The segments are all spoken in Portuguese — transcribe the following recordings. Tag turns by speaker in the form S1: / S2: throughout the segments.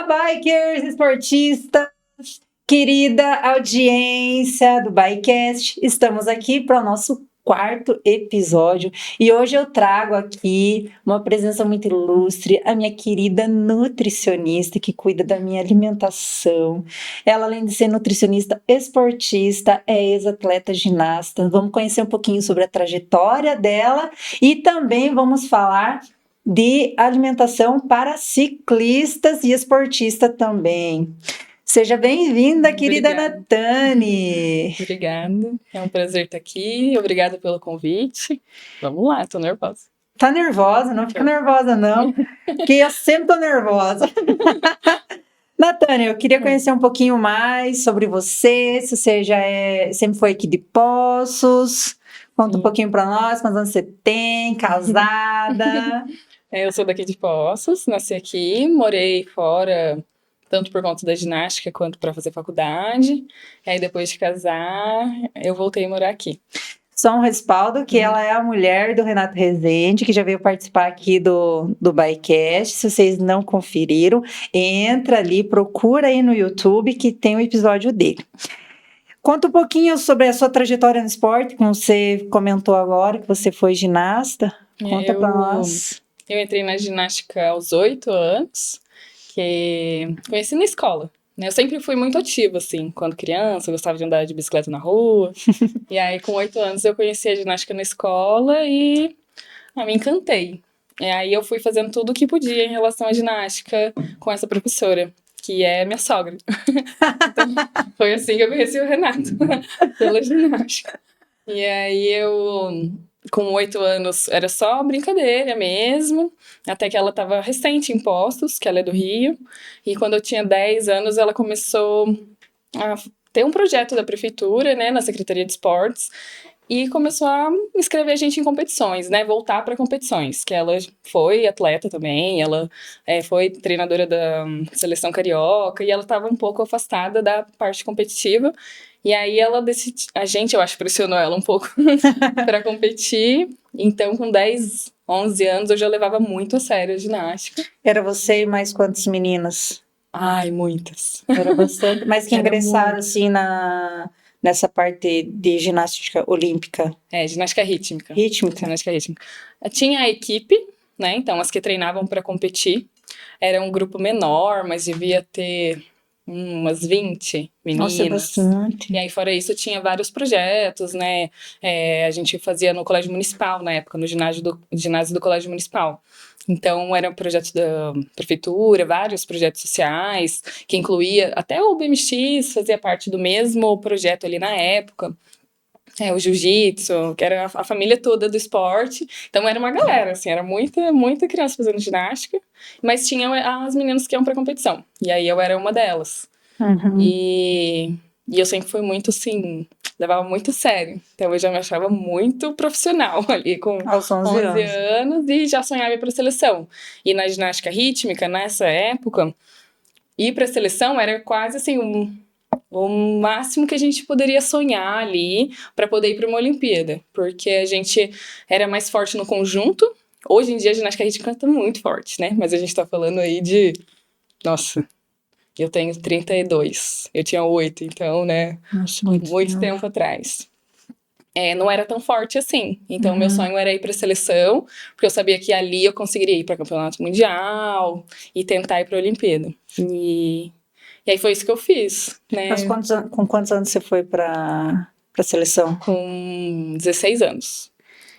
S1: bikers, esportistas, querida audiência do Bikecast, estamos aqui para o nosso quarto episódio e hoje eu trago aqui uma presença muito ilustre, a minha querida nutricionista que cuida da minha alimentação. Ela, além de ser nutricionista esportista, é ex-atleta ginasta. Vamos conhecer um pouquinho sobre a trajetória dela e também vamos falar de alimentação para ciclistas e esportistas também. Seja bem-vinda, querida Natane.
S2: Obrigada, é um prazer estar aqui, obrigada pelo convite. Vamos lá, tô nervosa.
S1: Tá nervosa? Não fica nervosa não, porque eu sempre tô nervosa. Natane, eu queria conhecer um pouquinho mais sobre você, se você sempre foi aqui de Poços, conta um pouquinho para nós, quantos anos você tem, casada.
S2: Eu sou daqui de Poços, nasci aqui, morei fora tanto por conta da ginástica quanto para fazer faculdade. E aí, depois de casar, eu voltei a morar aqui.
S1: Só um respaldo que ela é a mulher do Renato Rezende, que já veio participar aqui do Bikecast. Se vocês não conferiram, entra ali, procura aí no YouTube que tem o episódio dele. Conta um pouquinho sobre a sua trajetória no esporte, como você comentou agora, que você foi ginasta. Conta para nós.
S2: Eu entrei na ginástica aos 8 anos, que conheci na escola. Eu sempre fui muito ativa, assim, quando criança, eu gostava de andar de bicicleta na rua. E aí, com 8 anos, eu conheci a ginástica na escola e me encantei. E aí, eu fui fazendo tudo o que podia em relação à ginástica com essa professora, que é minha sogra. Então, foi assim que eu conheci o Renato, pela ginástica. E aí, com 8 anos, era só brincadeira mesmo, até que ela estava recente em Poços, que ela é do Rio, e quando eu tinha 10 anos, ela começou a ter um projeto da prefeitura, né, na Secretaria de Esportes, e começou a inscrever a gente em competições, né, voltar para competições, que ela foi atleta também, ela foi treinadora da Seleção Carioca, e ela estava um pouco afastada da parte competitiva. E aí ela decidiu, eu acho, pressionou ela um pouco para competir. Então, com 10, 11 anos, eu já levava muito a sério a ginástica.
S1: Era você e mais quantas meninas?
S2: Ai, muitas.
S1: Era bastante. Mas que ingressaram, assim, nessa parte de ginástica olímpica?
S2: Ginástica rítmica.
S1: Rítmica?
S2: Ginástica rítmica. Tinha a equipe, né? Então, as que treinavam para competir. Era um grupo menor, mas devia ter umas 20 meninas.
S1: Nossa, bastante.
S2: E aí, fora isso, tinha vários projetos, né? A gente fazia no Colégio Municipal, na época, no ginásio do Colégio Municipal. Então, era um projeto da prefeitura, vários projetos sociais, que incluía até o BMX, fazia parte do mesmo projeto ali na época. O jiu-jitsu, que era a família toda do esporte. Então, era uma galera, assim, era muita criança fazendo ginástica, mas tinha as meninas que iam pra competição. E aí, eu era uma delas.
S1: Uhum.
S2: E eu sempre fui muito, assim, levava muito a sério. Então, eu já me achava muito profissional ali, com
S1: Aos 11
S2: anos, e já sonhava ir pra seleção. E na ginástica rítmica, nessa época, ir pra seleção era quase, assim, o máximo que a gente poderia sonhar ali para poder ir para uma Olimpíada, porque a gente era mais forte no conjunto. Hoje em dia a ginástica rítmica está muito forte, né? Mas a gente está falando aí de... Nossa, eu tenho 32, eu tinha 8, então, né?
S1: Nossa,
S2: muito tempo atrás. Não era tão forte assim. Então, meu sonho era ir para a seleção, porque eu sabia que ali eu conseguiria ir para campeonato mundial e tentar ir para a Olimpíada. E aí foi isso que eu fiz, né?
S1: Mas com quantos anos você foi para a seleção?
S2: Com 16 anos.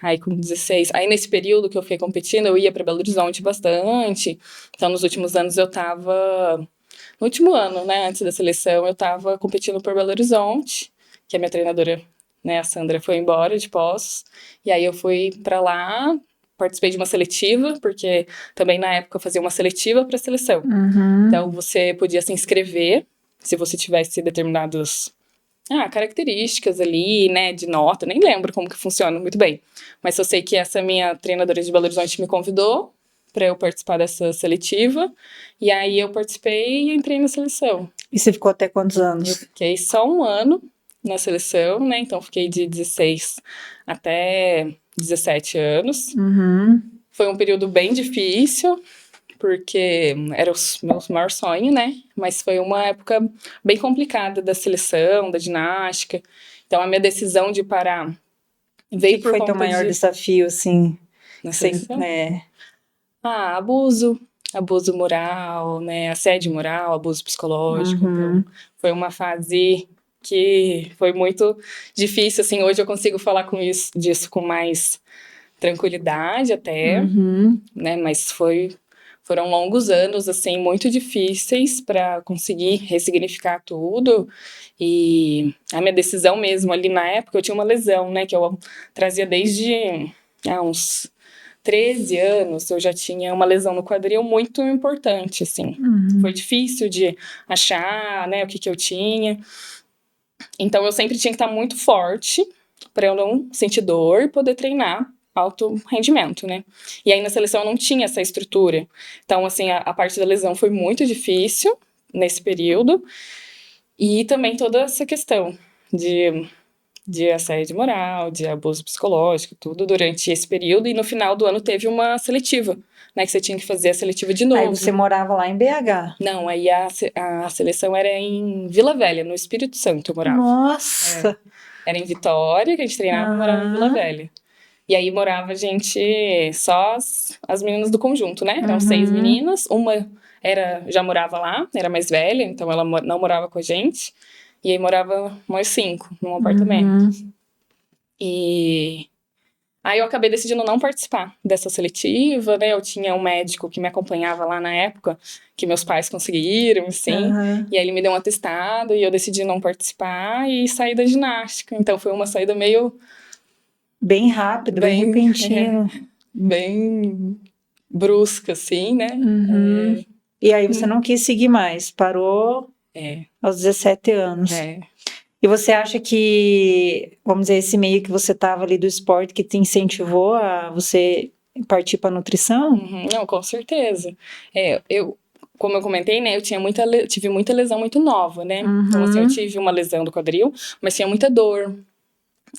S2: Aí com 16... Aí nesse período que eu fiquei competindo, eu ia para Belo Horizonte bastante. Então, nos últimos anos eu tava... No último ano, né, antes da seleção, eu tava competindo por Belo Horizonte, que a minha treinadora, né, a Sandra, foi embora de Poços. E aí eu fui para lá, participei de uma seletiva, porque também na época eu fazia uma seletiva para a seleção. Então, você podia se inscrever, se você tivesse determinadas características ali, né, de nota, nem lembro como que funciona muito bem. Mas eu sei que essa minha treinadora de Belo Horizonte me convidou para eu participar dessa seletiva, e aí eu participei e entrei na seleção.
S1: E você ficou até quantos anos?
S2: Eu fiquei só um ano na seleção, né, então fiquei de 16 até 17 anos. Foi um período bem difícil, porque era o meu maior sonho, né? Mas foi uma época bem complicada da seleção, da ginástica. Então, a minha decisão de parar veio
S1: que
S2: por
S1: foi teu
S2: conta
S1: maior
S2: de...
S1: desafio, assim?
S2: Na
S1: Sem,
S2: seleção?
S1: é,
S2: Abuso moral, né? Assédio moral, abuso psicológico. Então,
S1: uhum,
S2: foi uma fase que foi muito difícil, assim. Hoje eu consigo falar disso com mais tranquilidade até,
S1: uhum.
S2: né? Mas foram longos anos, assim, muito difíceis para conseguir ressignificar tudo. E a minha decisão mesmo ali na época, eu tinha uma lesão, né? Que eu trazia desde uns 13 anos, eu já tinha uma lesão no quadril muito importante, assim. Foi difícil de achar, né, o que eu tinha. Então, eu sempre tinha que estar muito forte para eu não sentir dor e poder treinar alto rendimento, né? E aí, na seleção, eu não tinha essa estrutura. Então, assim, a parte da lesão foi muito difícil nesse período. E também toda essa questão de assédio moral, de abuso psicológico, tudo durante esse período. E no final do ano teve uma seletiva, né? Que você tinha que fazer a seletiva de
S1: Aí
S2: novo.
S1: você morava lá em BH.
S2: Não, aí a seleção era em Vila Velha, no Espírito Santo eu morava.
S1: Nossa!
S2: Era em Vitória, que a gente treinava, e morava em Vila
S1: Aham.
S2: Velha. E aí morava a gente, só as meninas do conjunto, né? Eram 6
S1: Uhum.
S2: meninas, uma já morava lá, era mais velha, então ela não morava com a gente. E aí morava nós 5 num apartamento.
S1: Uhum.
S2: E aí eu acabei decidindo não participar dessa seletiva, né? Eu tinha um médico que me acompanhava lá na época, que meus pais conseguiram, assim.
S1: Aham.
S2: E aí ele me deu um atestado e eu decidi não participar e sair da ginástica. Então foi uma saída meio
S1: Bem rápido, bem
S2: bem,
S1: repentino.
S2: bem brusca, assim, né?
S1: Uhum. E aí você não quis seguir mais, parou
S2: É,
S1: aos 17 anos.
S2: é.
S1: E você acha que, vamos dizer, esse meio que você estava ali do esporte que te incentivou a você partir para nutrição?
S2: Uhum, não, com certeza. Como eu comentei, né, eu tive muita lesão muito nova, né? Então, assim, eu
S1: Uhum.
S2: tive uma lesão do quadril, mas tinha muita dor.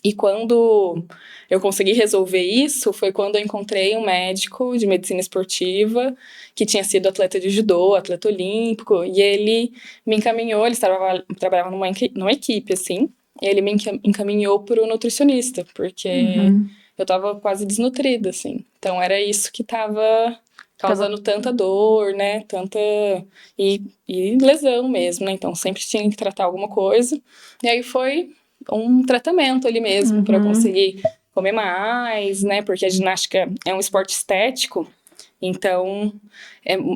S2: E quando eu consegui resolver isso, foi quando eu encontrei um médico de medicina esportiva que tinha sido atleta de judô, atleta olímpico, e ele me encaminhou, ele trabalhava numa equipe, assim, e ele me encaminhou para o nutricionista, porque
S1: Uhum.
S2: eu estava quase desnutrida, assim. Então era isso que estava
S1: Tava...
S2: causando tanta dor, né? E lesão mesmo, né? Então sempre tinha que tratar alguma coisa. E aí foi um tratamento ali mesmo para eu
S1: Uhum.
S2: conseguir comer mais, né? Porque a ginástica é um esporte estético, então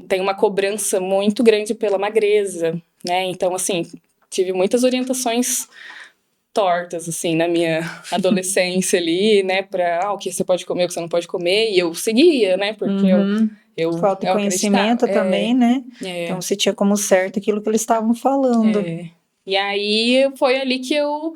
S2: tem uma cobrança muito grande pela magreza, né? Então, assim, tive muitas orientações tortas, assim, na minha adolescência ali, né? Para o que você pode comer, o que você não pode comer, e eu seguia, né? Porque
S1: Uhum. Falta de
S2: eu acreditava.
S1: conhecimento também, né? Então
S2: É,
S1: você tinha como certo aquilo que eles estavam falando.
S2: é. E aí foi ali que eu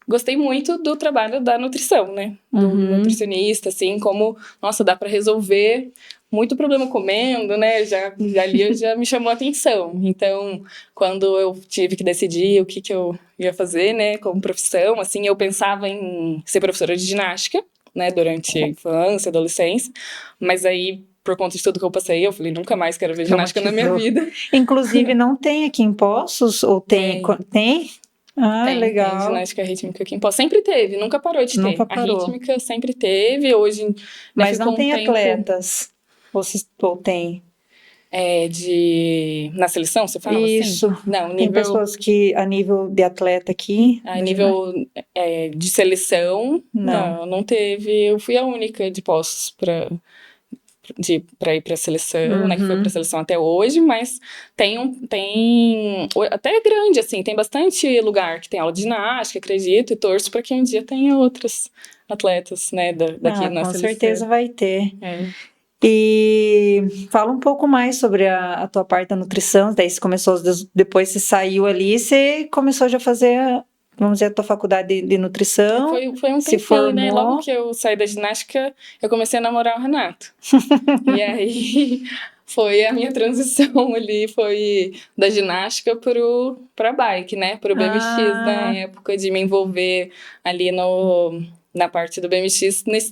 S2: gostei muito do trabalho da nutrição, né? Do
S1: Uhum.
S2: nutricionista, assim, como, nossa, dá para resolver muito problema comendo, né? Já ali já me chamou a atenção. Então, quando eu tive que decidir o que eu ia fazer, né, como profissão, assim, eu pensava em ser professora de ginástica, né, durante a infância, adolescência, mas aí por conta de tudo que eu passei, eu falei, nunca mais quero ver ginástica na minha
S1: Traumatizou.
S2: vida.
S1: Inclusive, não tem aqui em Poços? Ou tem?
S2: Tem.
S1: Tem? Ah,
S2: Tem
S1: legal.
S2: ginástica rítmica aqui em Pós. Sempre teve, nunca parou de
S1: Nunca
S2: ter. A
S1: parou.
S2: rítmica sempre teve, hoje, né,
S1: Mas não
S2: ficou um
S1: tem
S2: tempo
S1: atletas. Ou tem?
S2: na seleção, você fala assim?
S1: Isso.
S2: Não,
S1: Tem pessoas que, a nível de atleta aqui,
S2: a
S1: da ginástica,
S2: nível de seleção,
S1: não.
S2: não, não teve. Eu fui a única de Poços para ir para a seleção, né, que foi para a
S1: Uhum.
S2: seleção até hoje, mas até é grande, assim, tem bastante lugar que tem aula de ginástica, acredito, e torço para que um dia tenha outros atletas, né, daqui
S1: Ah,
S2: na
S1: com
S2: seleção.
S1: certeza vai ter.
S2: É.
S1: E fala um pouco mais sobre a tua parte da nutrição. Daí você começou, depois você saiu ali, você começou já a fazer, vamos dizer, a tua faculdade de nutrição,
S2: Foi um
S1: se
S2: tempinho, né? Logo
S1: formou.
S2: que eu saí da ginástica, eu comecei a namorar o Renato. E aí foi a minha transição ali, foi da ginástica pra bike, né? Pro BMX, na
S1: Ah,
S2: época de me envolver ali no na parte do BMX,
S1: Mas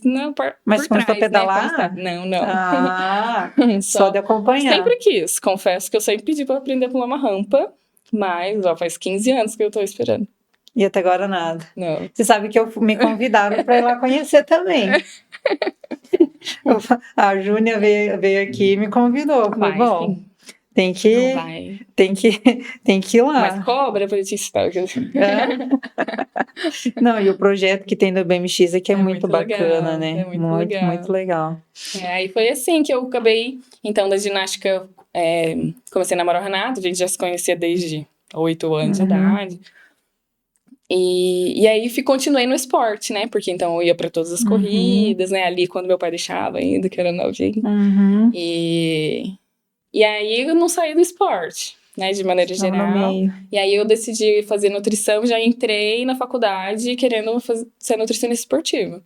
S2: por
S1: começou a
S2: trás,
S1: pedalar?
S2: Né? Não.
S1: Ah, só de acompanhar.
S2: Sempre quis. Confesso que eu sempre pedi pra aprender a pular uma rampa, mas ó, faz 15 anos que eu tô esperando.
S1: E até agora nada.
S2: Não.
S1: Você sabe que me convidaram para ir lá conhecer também. A Júnia veio aqui e me convidou. Falei,
S2: Vai,
S1: bom,
S2: sim.
S1: tem que,
S2: Não vai.
S1: tem que ir lá.
S2: Mas cobra pra te ensinar.
S1: Não, e o projeto que tem do BMX aqui é muito bacana,
S2: legal,
S1: né?
S2: É muito legal.
S1: Muito legal.
S2: Aí foi assim que eu acabei, então, da ginástica, comecei a namorar o Renato, a gente já se conhecia desde 8 anos de idade. E aí continuei no esporte, né? Porque então eu ia para todas as corridas, né? Ali quando meu pai deixava ainda, que era novinho. E aí eu não saí do esporte, né? De maneira geral. E aí eu decidi fazer nutrição, já entrei na faculdade querendo ser nutricionista esportiva.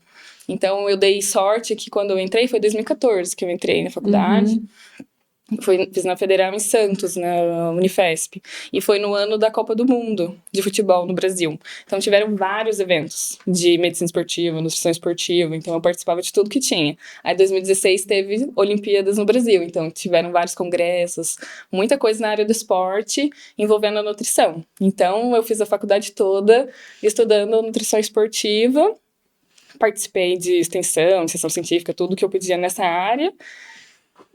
S2: Então eu dei sorte que quando eu entrei, foi 2014 que eu entrei na faculdade. Fiz na Federal em Santos, na Unifesp. E foi no ano da Copa do Mundo de futebol no Brasil. Então tiveram vários eventos de medicina esportiva, nutrição esportiva. Então eu participava de tudo que tinha. Aí em 2016 teve Olimpíadas no Brasil. Então tiveram vários congressos, muita coisa na área do esporte envolvendo a nutrição. Então eu fiz a faculdade toda estudando nutrição esportiva. Participei de extensão, de sessão científica, tudo que eu podia nessa área.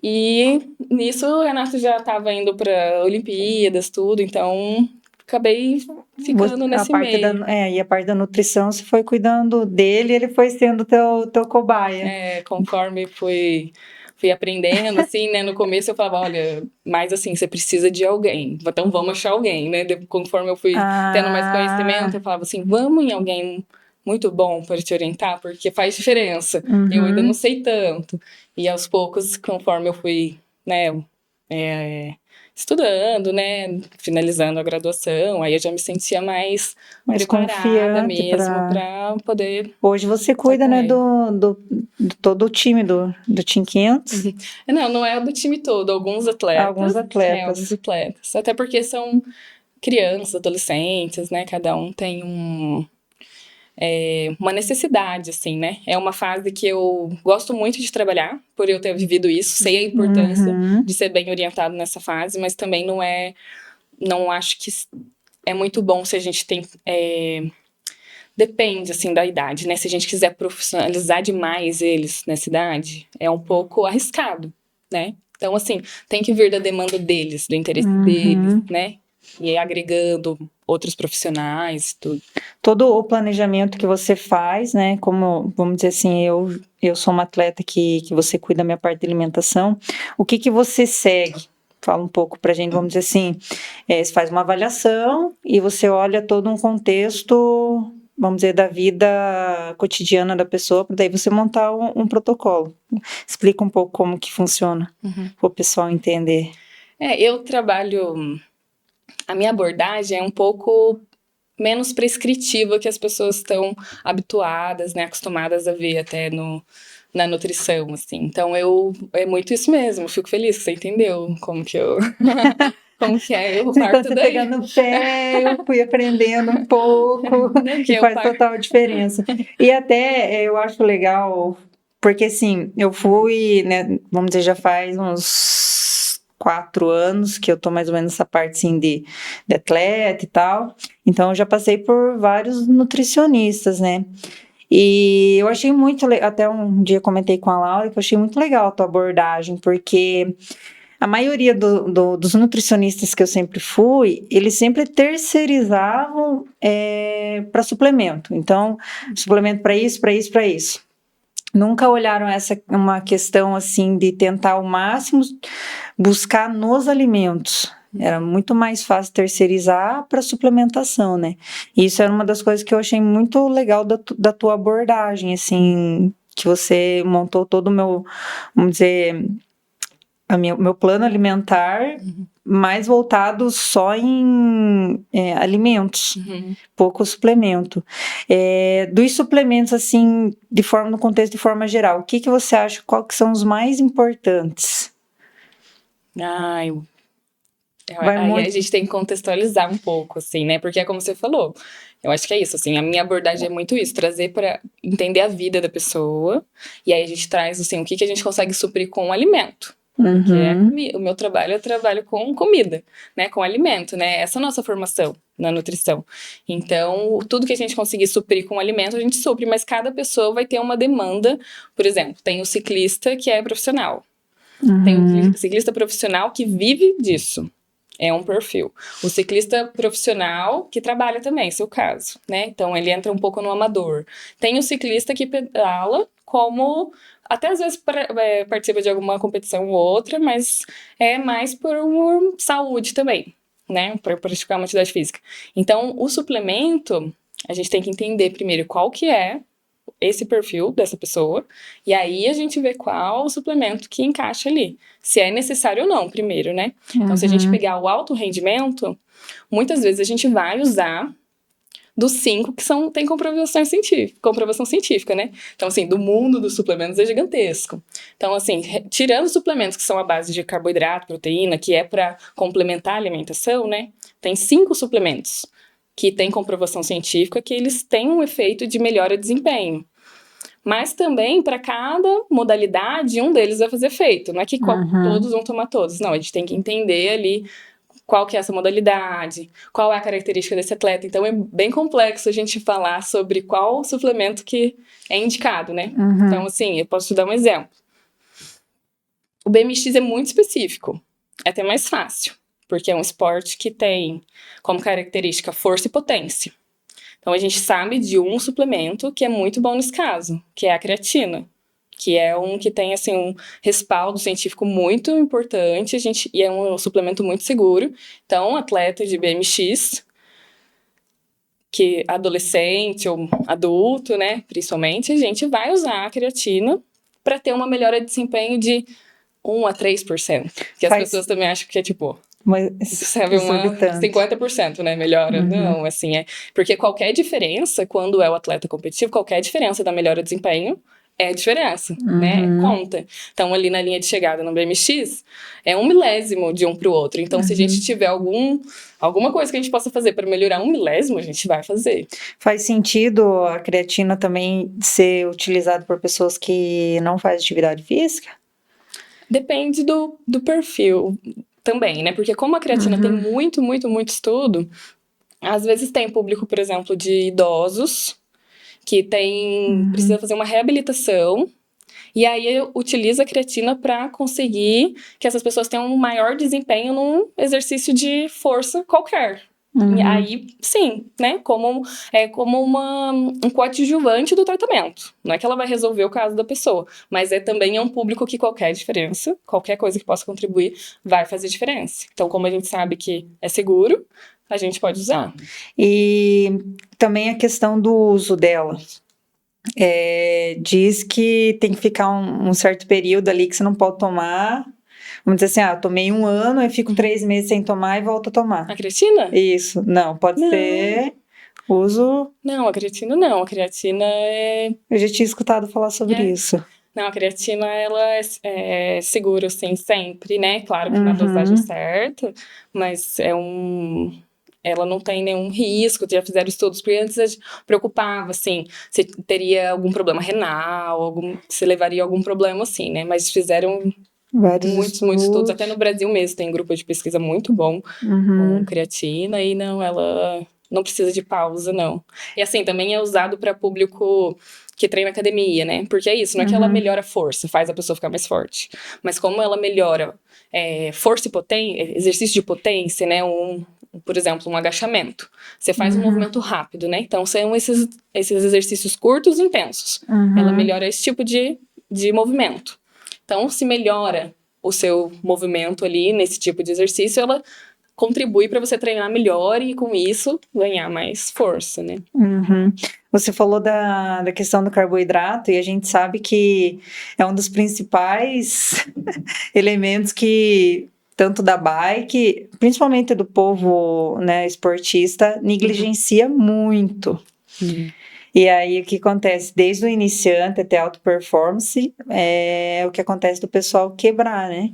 S2: E nisso o Renato já estava indo para Olimpíadas, tudo, então acabei ficando nesse meio.
S1: E a parte da nutrição, você foi cuidando dele, ele foi sendo teu cobaia.
S2: Conforme fui aprendendo, assim, né? No começo eu falava, olha, mas assim, você precisa de alguém, então vamos achar alguém, né? Conforme eu fui tendo mais conhecimento, eu falava assim, vamos em alguém muito bom para te orientar, porque faz diferença. Eu ainda não sei tanto. E aos poucos, conforme eu fui, né, estudando, né, finalizando a graduação, aí eu já me sentia mais preparada mesmo para poder...
S1: Hoje você cuida, né, do todo o time do Team 500?
S2: Não é do time todo, alguns atletas. Alguns atletas. Até porque são crianças, adolescentes, né, cada um tem uma necessidade, assim, né? É uma fase que eu gosto muito de trabalhar, por eu ter vivido isso, sei a importância de ser bem orientado nessa fase, mas também não acho que é muito bom se a gente tem... Depende, assim, da idade, né? Se a gente quiser profissionalizar demais eles nessa idade, é um pouco arriscado, né? Então, assim, tem que vir da demanda deles, do interesse deles, né? E aí, agregando outros profissionais e tudo.
S1: Todo o planejamento que você faz, né? Como, vamos dizer assim, eu sou uma atleta que você cuida da minha parte de alimentação. O que você segue? Fala um pouco pra gente, vamos dizer assim, você faz uma avaliação e você olha todo um contexto, vamos dizer, da vida cotidiana da pessoa, para daí você montar um protocolo. Explica um pouco como que funciona, para o pessoal entender.
S2: Eu trabalho... A minha abordagem é um pouco menos prescritiva que as pessoas estão habituadas, né, acostumadas a ver até na nutrição, assim. Então, é muito isso mesmo. Fico feliz que você entendeu como que eu... Como que é, eu parto daí.
S1: Pegando no pé, eu fui aprendendo um pouco, e faz total diferença. E até eu acho legal, porque assim, eu fui, né, vamos dizer, já faz uns 4 anos que eu tô mais ou menos nessa parte assim de atleta e tal, então eu já passei por vários nutricionistas, né? E eu achei muito legal, até um dia comentei com a Laura que eu achei muito legal a tua abordagem, porque a maioria dos nutricionistas que eu sempre fui, eles sempre terceirizavam para suplemento. Então, suplemento para isso, para isso, para isso. Nunca olharam uma questão assim de tentar ao máximo buscar nos alimentos. Era muito mais fácil terceirizar para suplementação, né? E isso era uma das coisas que eu achei muito legal da tua abordagem, assim, que você montou todo o meu, vamos dizer... meu plano alimentar mais voltado só em alimentos, pouco suplemento. Dos suplementos, assim, no contexto de forma geral, o que você acha, qual que são os mais importantes?
S2: Aí a gente tem que contextualizar um pouco, assim, né? Porque é como você falou, eu acho que é isso, assim, a minha abordagem é muito isso, trazer para entender a vida da pessoa, e aí a gente traz, assim, o que a gente consegue suprir com o alimento. Porque o meu trabalho, eu trabalho com comida, né? Com alimento, né? Essa é a nossa formação na nutrição. Então, tudo que a gente conseguir suprir com alimento, a gente supre, mas cada pessoa vai ter uma demanda. Por exemplo, tem o ciclista que é profissional. Tem o ciclista profissional que vive disso. É um perfil. O ciclista profissional que trabalha também, seu caso, né? Então, ele entra um pouco no amador. Tem o ciclista que pedala como... Até às vezes participa de alguma competição ou outra, mas é mais por saúde também, né? Para praticar uma atividade física. Então, o suplemento, a gente tem que entender primeiro qual que é esse perfil dessa pessoa, e aí a gente vê qual o suplemento que encaixa ali. Se é necessário ou não, primeiro, né? Então, se a gente pegar o alto rendimento, muitas vezes a gente vai usar dos 5 que tem comprovação científica, né? Então, assim, do mundo dos suplementos é gigantesco. Então, assim, tirando os suplementos que são à base de carboidrato, proteína, que é para complementar a alimentação, né? Tem 5 suplementos que têm comprovação científica que eles têm um efeito de melhora de desempenho. Mas também, para cada modalidade, um deles vai fazer efeito. Não é que todos vão tomar todos. Não, a gente tem que entender ali qual que é essa modalidade, qual é a característica desse atleta. Então, é bem complexo a gente falar sobre qual suplemento que é indicado, né? Então, assim, eu posso te dar um exemplo. O BMX é muito específico. É até mais fácil, porque é um esporte que tem como característica força e potência. Então, a gente sabe de um suplemento que é muito bom nesse caso, que é a creatina, que é um que tem, assim, um respaldo científico muito importante, e é um suplemento muito seguro. Então, atleta de BMX, que adolescente ou adulto, né, principalmente, a gente vai usar a creatina para ter uma melhora de desempenho de 1 a 3%. Que as pessoas também acham que é, tipo... sabe, 50%, né, melhora. Não, assim, porque qualquer diferença, quando é o atleta competitivo, qualquer diferença da melhora de desempenho é diferença, né, conta. Então, ali na linha de chegada no BMX, é 1 milésimo de um pro outro. Então, se a gente tiver alguma coisa que a gente possa fazer para melhorar 1 milésimo, a gente vai fazer.
S1: Faz sentido a creatina também ser utilizada por pessoas que não fazem atividade física?
S2: Depende do perfil também, né? Porque como a creatina tem muito, muito, muito estudo, às vezes tem público, por exemplo, de idosos que precisa fazer uma reabilitação e aí utiliza a creatina para conseguir que essas pessoas tenham um maior desempenho num exercício de força qualquer. E aí, sim, né? Como um coadjuvante do tratamento. Não é que ela vai resolver o caso da pessoa, mas também é um público que qualquer diferença, qualquer coisa que possa contribuir, vai fazer diferença. Então, como a gente sabe que é seguro, a gente pode usar.
S1: E também a questão do uso dela. Diz que tem que ficar um certo período ali que você não pode tomar. Vamos dizer assim, tomei 1 ano, aí fico 3 meses sem tomar e volto a tomar.
S2: A creatina?
S1: Isso, não, pode ser uso...
S2: Não, a creatina não, a creatina é...
S1: Eu já tinha escutado falar sobre isso.
S2: Não, a creatina, ela é segura, assim, sempre, né? Claro que na dosagem certa, mas ela não tem nenhum risco, já fizeram estudos, porque antes a gente preocupava, assim, se teria algum problema renal, se levaria a algum problema, assim, né? Mas fizeram muitos estudos, até no Brasil mesmo tem um grupo de pesquisa muito bom com creatina, e ela não precisa de pausa, não. E assim, também é usado para público que treina academia, né? Porque é isso, não é que ela melhora a força, faz a pessoa ficar mais forte, mas como ela melhora força e potência, exercício de potência, né? Por exemplo, um agachamento. Você faz um movimento rápido, né? Então, são esses exercícios curtos e intensos. Ela melhora esse tipo de movimento. Então, se melhora o seu movimento ali, nesse tipo de exercício, ela contribui para você treinar melhor e, com isso, ganhar mais força, né?
S1: Você falou da questão do carboidrato e a gente sabe que é um dos principais elementos que... tanto da bike, principalmente do povo, né, esportista, negligencia muito. E aí, o que acontece? Desde o iniciante até a alta performance, é o que acontece do pessoal quebrar, né?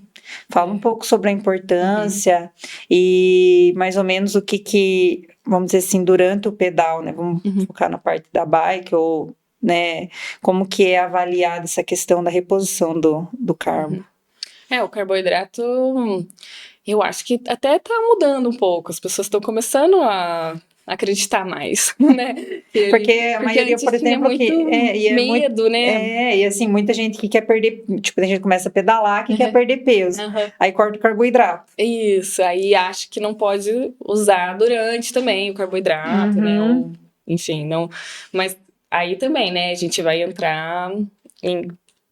S1: Fala um pouco sobre a importância e mais ou menos o que, vamos dizer assim, durante o pedal, né? Vamos focar na parte da bike ou, né? Como que é avaliada essa questão da reposição do carbo.
S2: O carboidrato, eu acho que até tá mudando um pouco. As pessoas estão começando a acreditar mais, né?
S1: Porque a maioria,
S2: antes
S1: por
S2: tinha
S1: exemplo,
S2: muito medo, né?
S1: e assim, muita gente que quer perder, tipo, a gente começa a pedalar que quer perder peso, aí corta o carboidrato.
S2: Isso, aí acho que não pode usar durante também o carboidrato, né? Ou, enfim, não. Mas aí também, né? A gente vai entrar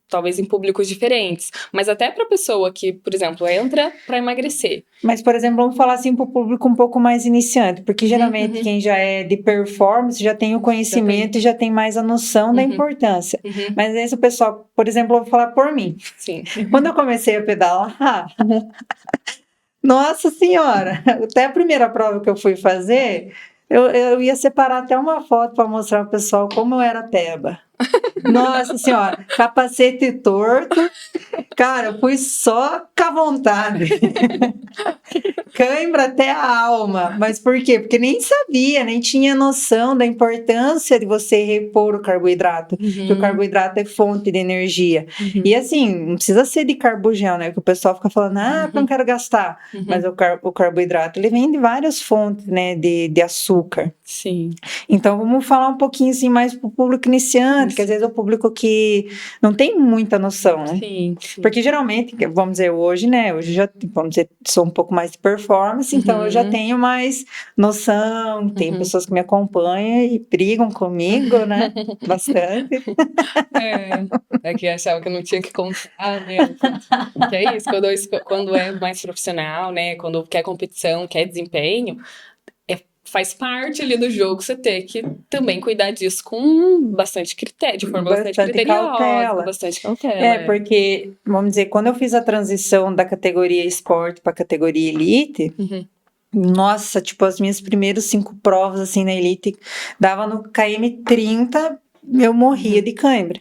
S2: talvez em públicos diferentes. Mas até para pessoa que, por exemplo, entra para emagrecer.
S1: Mas, por exemplo, vamos falar assim para o público um pouco mais iniciante, porque geralmente quem já é de performance já tem o conhecimento e já tem mais a noção da importância. Mas esse o pessoal, por exemplo, eu vou falar por mim.
S2: Sim.
S1: Quando eu comecei a pedalar, nossa senhora, até a primeira prova que eu fui fazer, eu ia separar até uma foto para mostrar ao pessoal como eu era peba. Nossa senhora, capacete torto, cara, eu fui só com a vontade. Cãibra até a alma. Mas por quê? Porque nem sabia, nem tinha noção da importância de você repor o carboidrato. Que o carboidrato é fonte de energia. E assim, não precisa ser de carbogel, né? Que o pessoal fica falando, não quero gastar. Mas o carboidrato, ele vem de várias fontes, né? De açúcar.
S2: Sim.
S1: Então, vamos falar um pouquinho assim mais para o público iniciante, que às vezes é o público que não tem muita noção, né?
S2: Sim.
S1: Porque geralmente, vamos dizer, hoje, né? Hoje já, vamos dizer, sou um pouco mais de performance, então eu já tenho mais noção, tem pessoas que me acompanham e brigam comigo, né? Bastante.
S2: É que achava que eu não tinha que contar, né? Que é isso, quando é mais profissional, né? Quando quer competição, quer desempenho, faz parte ali do jogo você ter que também cuidar disso com bastante critério, de forma bastante criteriosa,
S1: cautela.
S2: bastante cautela.
S1: Porque, vamos dizer, quando eu fiz a transição da categoria esporte para a categoria elite, nossa, tipo, as minhas primeiras 5 provas, assim, na elite, dava no KM 30, eu morria de cãibra.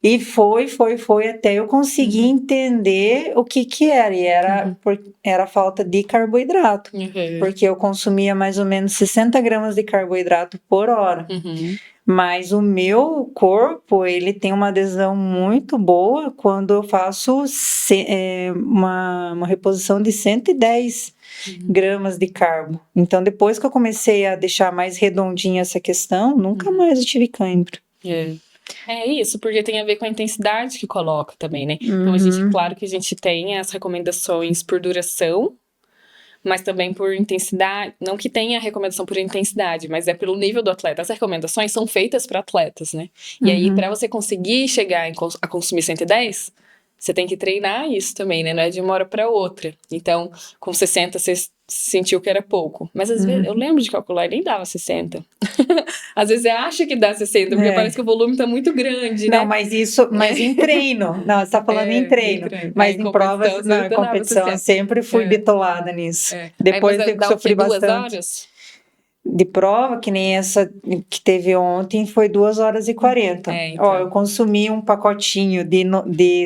S1: E foi, até eu conseguir entender o que era. E era falta de carboidrato. Porque eu consumia mais ou menos 60 gramas de carboidrato por hora. Mas o meu corpo, ele tem uma adesão muito boa quando eu faço uma reposição de 110 gramas de carbo. Então, depois que eu comecei a deixar mais redondinha essa questão, nunca mais eu tive cãibra.
S2: É isso, porque tem a ver com a intensidade que coloca também, né? Então, claro que a gente tem as recomendações por duração, mas também por intensidade. Não que tenha a recomendação por intensidade, mas é pelo nível do atleta. As recomendações são feitas para atletas, né? E aí, para você conseguir chegar a consumir 110, você tem que treinar isso também, né? Não é de uma hora para outra. Então, com 60, você sentiu que era pouco. Mas às vezes, eu lembro de calcular e nem dava 60. Às vezes você acha que dá 60, porque parece que o volume tá muito grande, né?
S1: Não, mas em treino. Não, você tá falando em treino. Mas em provas, não, em competição, eu sempre fui bitolada nisso. Depois eu sofri bastante.
S2: 2 horas?
S1: De prova, que nem essa que teve ontem, foi 2 horas e 40.
S2: Então.
S1: Eu consumi um pacotinho de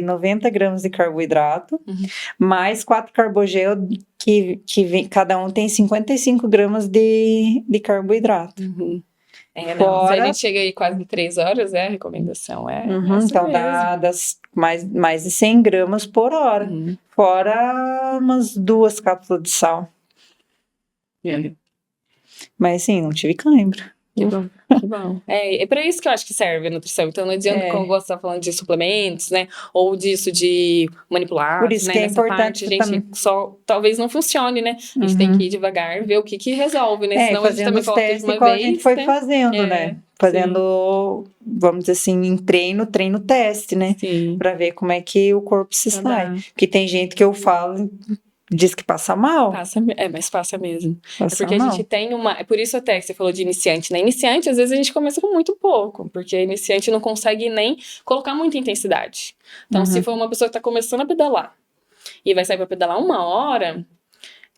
S1: 90 gramas de carboidrato, mais 4 carbogel, que cada um tem 55 gramas de carboidrato.
S2: Se a gente chega aí quase 3 horas, a recomendação
S1: então dá mais de 100 gramas por hora, fora umas 2 cápsulas de sal. Mas sim, não tive cãibra.
S2: Que bom. É para isso que eu acho que serve a nutrição. Então não adianta, como você está falando de suplementos, né? Ou disso de manipular.
S1: Por isso,
S2: né?
S1: que é
S2: Nessa
S1: importante
S2: parte, a gente talvez não funcione, né? A gente tem que ir devagar, ver o que resolve, né? Senão a gente também coloca de uma vez.
S1: A gente foi fazendo, né? Fazendo, vamos dizer assim, em treino teste, né? Para ver como é que o corpo se sai. Porque tem gente que eu falo, diz que passa mal.
S2: Mas passa mesmo. Porque a gente tem é por isso até que você falou de iniciante, né? Iniciante, às vezes a gente começa com muito pouco, porque iniciante não consegue nem colocar muita intensidade. Então, se for uma pessoa que está começando a pedalar e vai sair para pedalar 1 hora,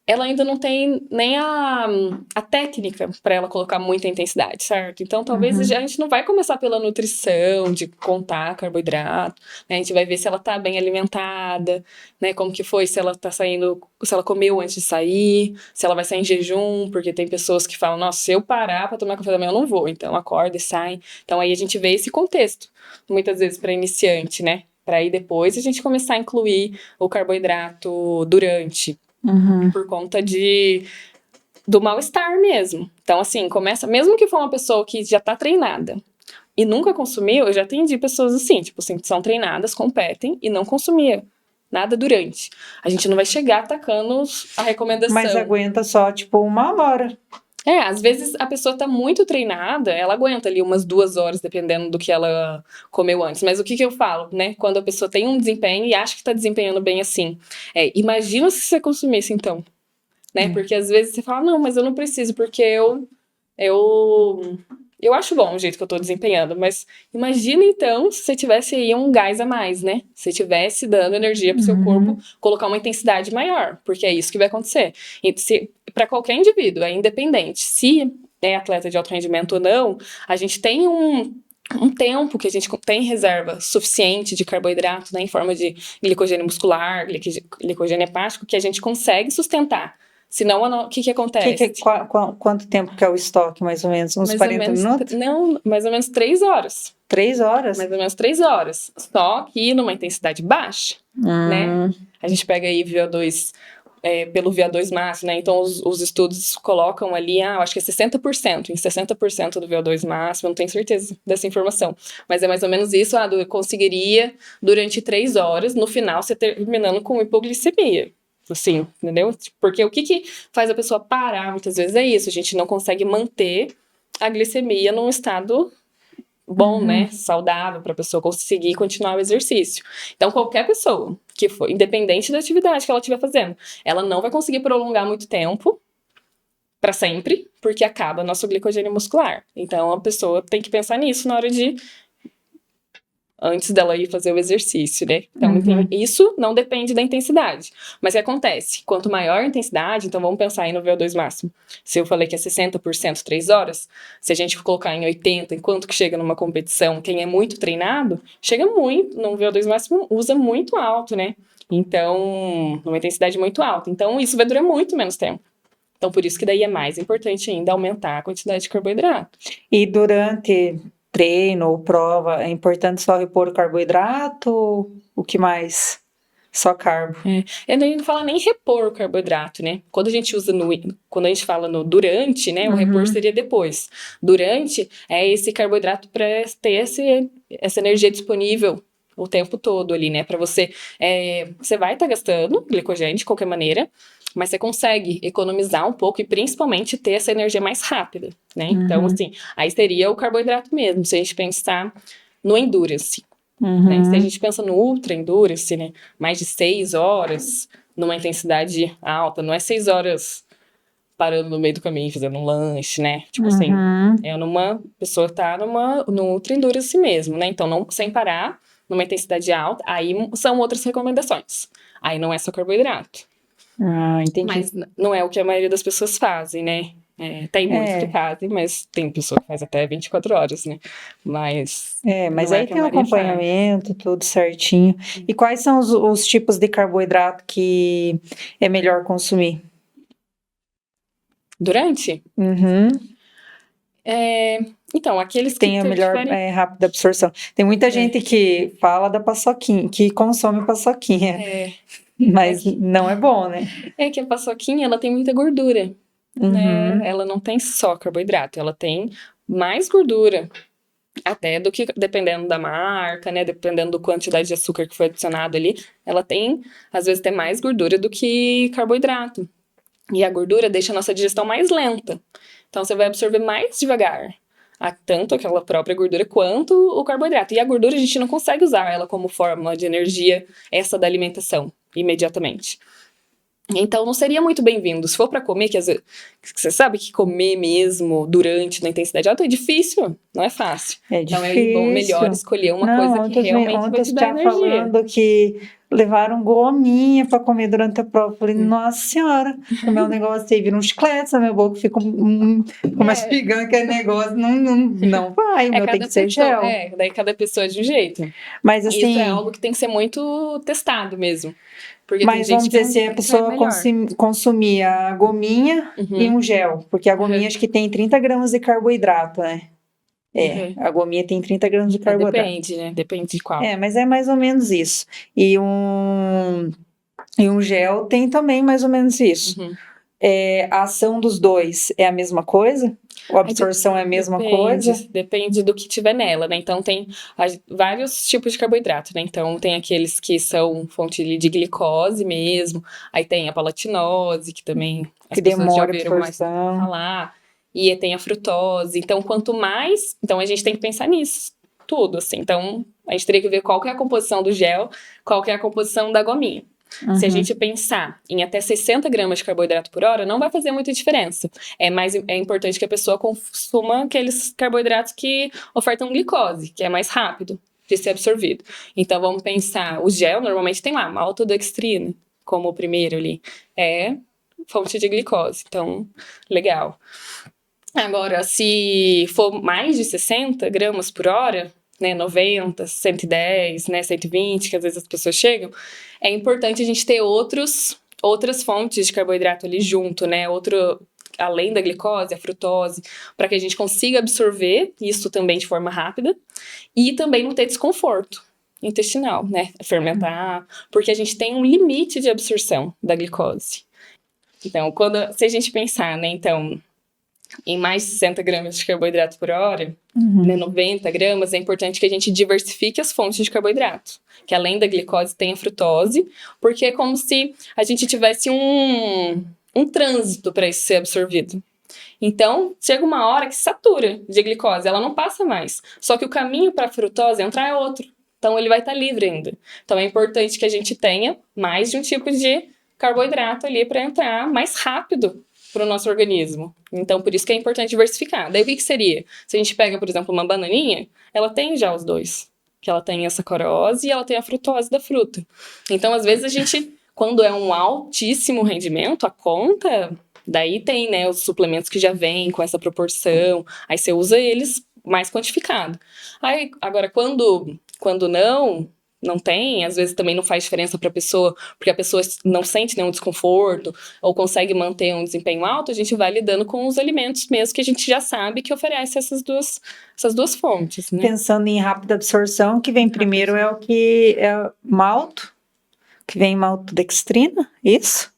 S2: ela ainda não tem nem a técnica para ela colocar muita intensidade, certo? Então, talvez a gente não vai começar pela nutrição, de contar carboidrato, né? A gente vai ver se ela tá bem alimentada, né? Como que foi, se ela tá saindo, se ela comeu antes de sair, se ela vai sair em jejum, porque tem pessoas que falam, nossa, se eu parar para tomar café da manhã, eu não vou. Então, acorda e sai. Então, aí a gente vê esse contexto, muitas vezes para iniciante, né? Para aí depois a gente começar a incluir o carboidrato durante, por conta do mal-estar mesmo. Então, assim, começa, mesmo que for uma pessoa que já tá treinada e nunca consumiu, eu já atendi pessoas assim, tipo assim, que são treinadas, competem e não consumia nada durante. A gente não vai chegar atacando a recomendação.
S1: Mas aguenta só, tipo, 1 hora.
S2: Às vezes a pessoa tá muito treinada, ela aguenta ali umas 2 horas, dependendo do que ela comeu antes. Mas o que eu falo, né? Quando a pessoa tem um desempenho e acha que tá desempenhando bem assim. Imagina se você consumisse, então. Né? Porque às vezes você fala, não, mas eu não preciso, porque eu acho bom o jeito que eu tô desempenhando, mas imagina então se você tivesse aí um gás a mais, né? Se tivesse dando energia pro seu corpo, colocar uma intensidade maior, porque é isso que vai acontecer. Para qualquer indivíduo, é independente. Se é atleta de alto rendimento ou não, a gente tem um tempo que a gente tem reserva suficiente de carboidrato, né, em forma de glicogênio muscular, glicogênio hepático, que a gente consegue sustentar. Senão, o que acontece?
S1: Quanto tempo que é o estoque, mais ou menos? Uns 40 minutos?
S2: Não, mais ou menos 3 horas.
S1: 3 horas?
S2: Mais ou menos 3 horas. Só que numa intensidade baixa, né? A gente pega aí VO2 pelo VO2 máximo, né? Então, os estudos colocam ali, eu acho que é 60%. Em 60% do VO2 máximo, não tenho certeza dessa informação. Mas é mais ou menos isso, eu conseguiria, durante 3 horas, no final, você terminando com hipoglicemia. Assim, entendeu? Porque o que faz a pessoa parar muitas vezes é isso, a gente não consegue manter a glicemia num estado bom, né? Saudável, para a pessoa conseguir continuar o exercício. Então, qualquer pessoa que for, independente da atividade que ela estiver fazendo, ela não vai conseguir prolongar muito tempo, para sempre, porque acaba nosso glicogênio muscular. Então, a pessoa tem que pensar nisso na hora de antes dela ir fazer o exercício, né? Então, isso não depende da intensidade. Mas o que acontece? Quanto maior a intensidade, então vamos pensar aí no VO2 máximo. Se eu falei que é 60% 3 horas, se a gente colocar em 80, enquanto que chega numa competição, quem é muito treinado, chega muito, no VO2 máximo usa muito alto, né? Então, numa intensidade muito alta. Então, isso vai durar muito menos tempo. Então, por isso que daí é mais importante ainda aumentar a quantidade de carboidrato.
S1: E durante treino ou prova, é importante só repor o carboidrato? O que mais? Só carbo.
S2: A gente não fala nem repor o carboidrato, né? Quando a gente usa quando a gente fala no durante, né? O repor seria depois. Durante é esse carboidrato para ter essa energia disponível o tempo todo ali, né? Para você, você vai estar gastando glicogênio de qualquer maneira, mas você consegue economizar um pouco e principalmente ter essa energia mais rápida, né? Então, assim, aí seria o carboidrato mesmo, se a gente pensar no endurance. Né? Se a gente pensa no ultra endurance, né? Mais de 6 horas numa intensidade alta, não é 6 horas parando no meio do caminho, fazendo um lanche, né? Tipo assim, numa pessoa tá no ultra endurance mesmo, né? Então, não, sem parar, numa intensidade alta, aí são outras recomendações. Aí não é só carboidrato.
S1: Entendi.
S2: Mas não é o que a maioria das pessoas fazem, né? Tem muitos que fazem, mas tem pessoa que faz até 24 horas, né? Mas
S1: aí tem o acompanhamento, tudo certinho. E quais são os tipos de carboidrato que é melhor consumir?
S2: Durante? Então, aqueles que
S1: tem a melhor rápida absorção. Tem muita gente que fala da paçoquinha, que consome paçoquinha. Mas não é bom, né?
S2: É que a paçoquinha, ela tem muita gordura, né? Ela não tem só carboidrato, ela tem mais gordura. Até do que, dependendo da marca, né? Dependendo da quantidade de açúcar que foi adicionado ali, ela tem, às vezes, tem mais gordura do que carboidrato. E a gordura deixa a nossa digestão mais lenta. Então, você vai absorver mais devagar. Tanto aquela própria gordura quanto o carboidrato. E a gordura a gente não consegue usar ela como forma de energia, essa da alimentação, imediatamente. Então não seria muito bem-vindo. Se for para comer, que você sabe que comer mesmo durante na intensidade alta é difícil, não é fácil.
S1: É difícil.
S2: Então é melhor escolher uma coisa que realmente vai te dar energia.
S1: Falando que levaram gominha para comer durante a prova. Eu falei, nossa senhora, comer um negócio aí, vira um chiclete na minha boca, fica uma espigando aquele negócio, não vai, o meu tem que ser gel.
S2: Daí cada pessoa é de um jeito.
S1: Mas assim...
S2: Isso é algo que tem que ser muito testado mesmo. Porque
S1: mas vamos dizer, se a pessoa consumir a gominha e um gel, porque a gominha acho que tem 30 gramas de carboidrato, né? A gominha tem 30 gramas de carboidrato.
S2: Depende, né? Depende de qual.
S1: Mas é mais ou menos isso. E um gel tem também mais ou menos isso. A ação dos dois é a mesma coisa? A absorção é a mesma coisa?
S2: Depende do que tiver nela, né? Então, tem vários tipos de carboidrato, né? Então, tem aqueles que são fonte de glicose mesmo. Aí tem a palatinose, que também as pessoas já ouviram mais falar. E tem a frutose. Então, quanto mais... Então, a gente tem que pensar nisso tudo, assim. Então, a gente teria que ver qual que é a composição do gel, qual que é a composição da gominha. Se a gente pensar em até 60 gramas de carboidrato por hora, não vai fazer muita diferença. É importante que a pessoa consuma aqueles carboidratos que ofertam glicose, que é mais rápido de ser absorvido. Então, vamos pensar, o gel normalmente tem lá maltodextrina, como o primeiro ali. É fonte de glicose, então, legal. Agora, se for mais de 60 gramas por hora, né, 90, 110, né, 120, que às vezes as pessoas chegam, é importante a gente ter outras fontes de carboidrato ali junto, né, além da glicose, a frutose, para que a gente consiga absorver isso também de forma rápida e também não ter desconforto intestinal, né, fermentar, porque a gente tem um limite de absorção da glicose. Então, se a gente pensar, né, então... em mais de 60 gramas de carboidrato por hora, né, 90 gramas, é importante que a gente diversifique as fontes de carboidrato. Que além da glicose tem a frutose, porque é como se a gente tivesse um trânsito para isso ser absorvido. Então, chega uma hora que satura de glicose, ela não passa mais. Só que o caminho para a frutose entrar é outro. Então, ele vai estar livre ainda. Então, é importante que a gente tenha mais de um tipo de carboidrato ali para entrar mais rápido para o nosso organismo. Então, por isso que é importante diversificar. Daí, o que seria? Se a gente pega, por exemplo, uma bananinha, ela tem já os dois. Que ela tem a sacarose e ela tem a frutose da fruta. Então, às vezes, a gente, quando é um altíssimo rendimento, a conta, daí tem, né, os suplementos que já vêm com essa proporção, aí você usa eles mais quantificado. Aí, agora, quando não tem, às vezes também não faz diferença para a pessoa, porque a pessoa não sente nenhum desconforto ou consegue manter um desempenho alto, a gente vai lidando com os alimentos mesmo que a gente já sabe que oferece essas duas fontes, né?
S1: Pensando em rápida absorção, o que vem primeiro é o que é malto, que vem maltodextrina, isso?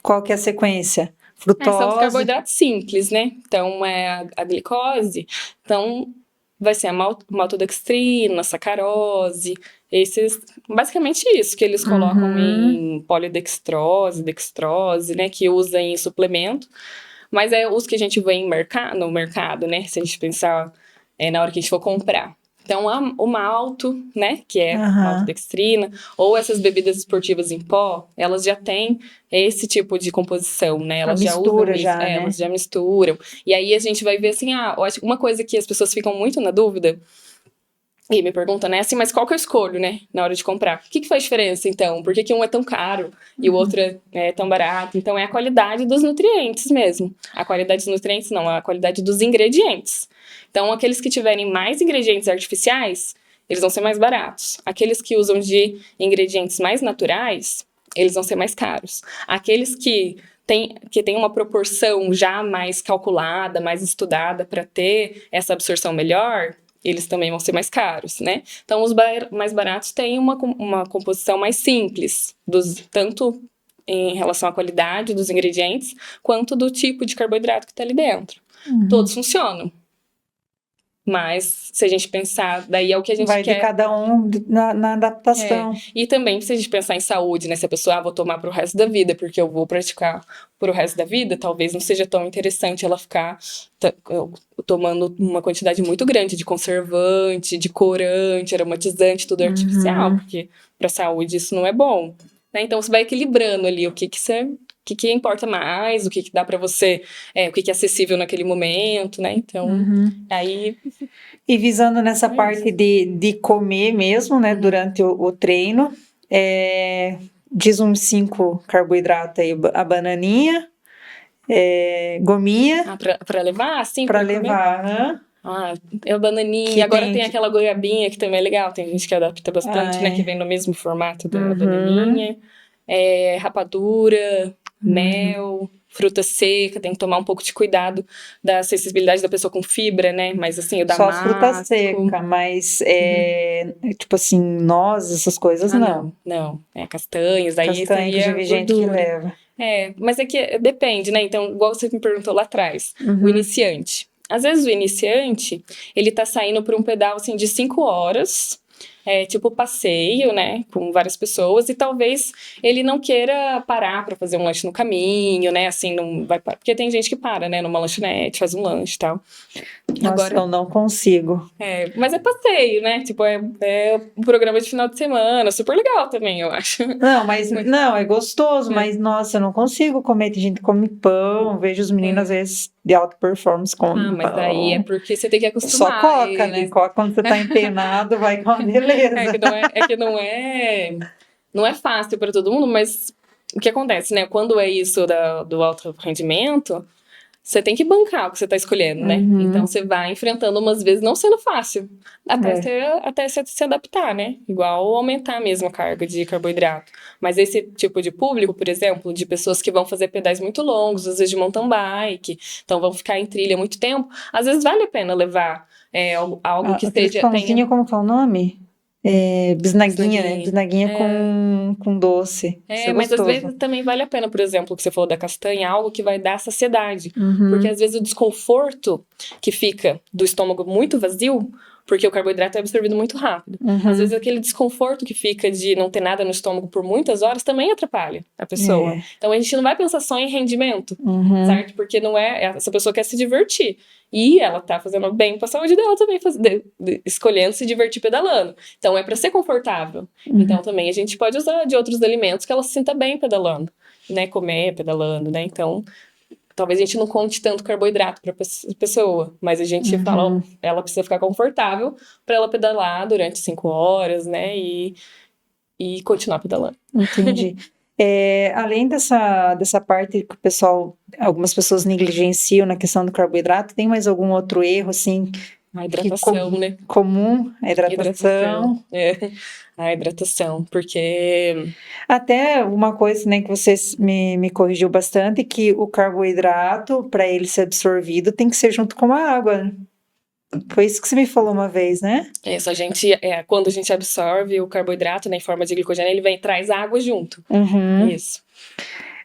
S1: Qual que é a sequência? Frutose?
S2: São os carboidratos simples, né? Então, é a glicose, então vai ser a maltodextrina, a sacarose, basicamente isso que eles colocam em polidextrose, dextrose, né, que usa em suplemento, mas é os que a gente vê no mercado, né, se a gente pensar na hora que a gente for comprar. Então, o malto, né, que é maltodextrina, ou essas bebidas esportivas em pó, elas já têm esse tipo de composição, né? Elas já usam isso, né? Elas já misturam. E aí a gente vai ver assim, eu acho uma coisa que as pessoas ficam muito na dúvida, e me perguntam, né, assim, mas qual que eu escolho, né, na hora de comprar? O que faz diferença, então? Por que um é tão caro e o outro é tão barato? Então, é a qualidade dos nutrientes mesmo. A qualidade dos nutrientes, não, a qualidade dos ingredientes. Então, aqueles que tiverem mais ingredientes artificiais, eles vão ser mais baratos. Aqueles que usam de ingredientes mais naturais, eles vão ser mais caros. Aqueles que tem uma proporção já mais calculada, mais estudada para ter essa absorção melhor, eles também vão ser mais caros, né? Então, os mais baratos têm uma composição mais simples, tanto em relação à qualidade dos ingredientes, quanto do tipo de carboidrato que está ali dentro. Todos funcionam. Mas, se a gente pensar, daí é o que a gente
S1: vai
S2: quer.
S1: Vai de cada um na adaptação.
S2: E também, se a gente pensar em saúde, né? Se a pessoa, vou tomar pro resto da vida, porque eu vou praticar pro resto da vida, talvez não seja tão interessante ela ficar tomando uma quantidade muito grande de conservante, de corante, aromatizante, tudo artificial, porque pra saúde isso não é bom. Né? Então, você vai equilibrando ali o que importa mais, o que dá para você, o que é acessível naquele momento, né? Então, aí...
S1: E visando nessa parte de comer mesmo, né, durante o treino, Diz uns 5 carboidratos aí, a bananinha, gominha,
S2: Pra levar, assim?
S1: pra
S2: comer?
S1: levar.
S2: É a bananinha.
S1: Que
S2: Agora
S1: tem
S2: tem
S1: que-
S2: aquela goiabinha que também é legal. Tem gente que adapta bastante, né?
S1: Ai.
S2: Que vem no mesmo formato da
S1: Uhum.
S2: bananinha. Rapadura, mel, fruta seca. Tem que tomar um pouco de cuidado da acessibilidade da pessoa com fibra, né? Mas assim, o
S1: Só as frutas
S2: damasco...
S1: secas, mas tipo assim, nozes, essas coisas não.
S2: Não. Castanhas, aí isso
S1: Castanha,
S2: aí é
S1: inclusive, gente que
S2: gordura.
S1: leva.
S2: Mas é que depende, né? Então, igual você me perguntou lá atrás, o
S1: Uhum.
S2: iniciante. Às vezes o iniciante, ele tá saindo por um pedal, assim, de 5 horas, tipo passeio, né? Com várias pessoas, e talvez ele não queira parar pra fazer um lanche no caminho, né? Assim, não vai parar. Porque tem gente que para, né? Numa lanchonete, faz um lanche e tal.
S1: Nossa,
S2: Agora,
S1: eu não consigo.
S2: mas é passeio, né? Tipo, é um programa de final de semana, super legal também, eu acho.
S1: Não, mas não, é gostoso,
S2: É.
S1: mas nossa, eu não consigo comer. Tem gente que come pão, vejo os meninos às vezes de alta performance comem
S2: Mas
S1: pão.
S2: daí é porque você tem que
S1: Só
S2: acostumar
S1: coca,
S2: ele, né?
S1: e coca quando você tá empenado, vai com uma beleza.
S2: Não é fácil para todo mundo, mas o que acontece, né? Quando é isso do alto rendimento, você tem que bancar o que você tá escolhendo, né?
S1: Uhum.
S2: Então você vai enfrentando umas vezes não sendo fácil, até você se adaptar, né? Igual aumentar mesmo a carga de carboidrato. Mas esse tipo de público, por exemplo, de pessoas que vão fazer pedais muito longos, às vezes de mountain bike, então vão ficar em trilha muito tempo, às vezes vale a pena levar algo que
S1: Aquele
S2: tenha...
S1: pãozinho, como que é o nome? Bisnaguinha, né?
S2: Bisnaguinha.
S1: Bisnaguinha com doce. Isso é
S2: Mas às
S1: gostoso.
S2: vezes também vale a pena, por exemplo, o que você falou da castanha, algo que vai dar saciedade.
S1: Uhum.
S2: Porque às vezes o desconforto que fica do estômago muito vazio, porque o carboidrato é absorvido muito rápido.
S1: Uhum.
S2: Às vezes aquele desconforto que fica de não ter nada no estômago por muitas horas também atrapalha a pessoa. Então a gente não vai pensar só em rendimento, certo? Porque não essa pessoa quer se divertir. E ela tá fazendo bem pra saúde dela também, escolhendo se divertir pedalando. Então é para ser confortável. Então também a gente pode usar de outros alimentos que ela se sinta bem pedalando, né? Comer pedalando, né? Então talvez a gente não conte tanto carboidrato para pessoa, mas a gente fala, ela precisa ficar confortável para ela pedalar durante 5 horas, né? E continuar pedalando.
S1: Entendi. Além dessa parte que o pessoal, algumas pessoas negligenciam na questão do carboidrato, tem mais algum outro erro, assim,
S2: A hidratação, né?
S1: comum? A hidratação.
S2: A hidratação, porque...
S1: Até uma coisa, né, que você me corrigiu bastante, que o carboidrato, para ele ser absorvido, tem que ser junto com a água, né? Foi isso que você me falou uma vez, né?
S2: Isso, quando a gente absorve o carboidrato, né, em forma de glicogênio, ele traz água junto. Isso.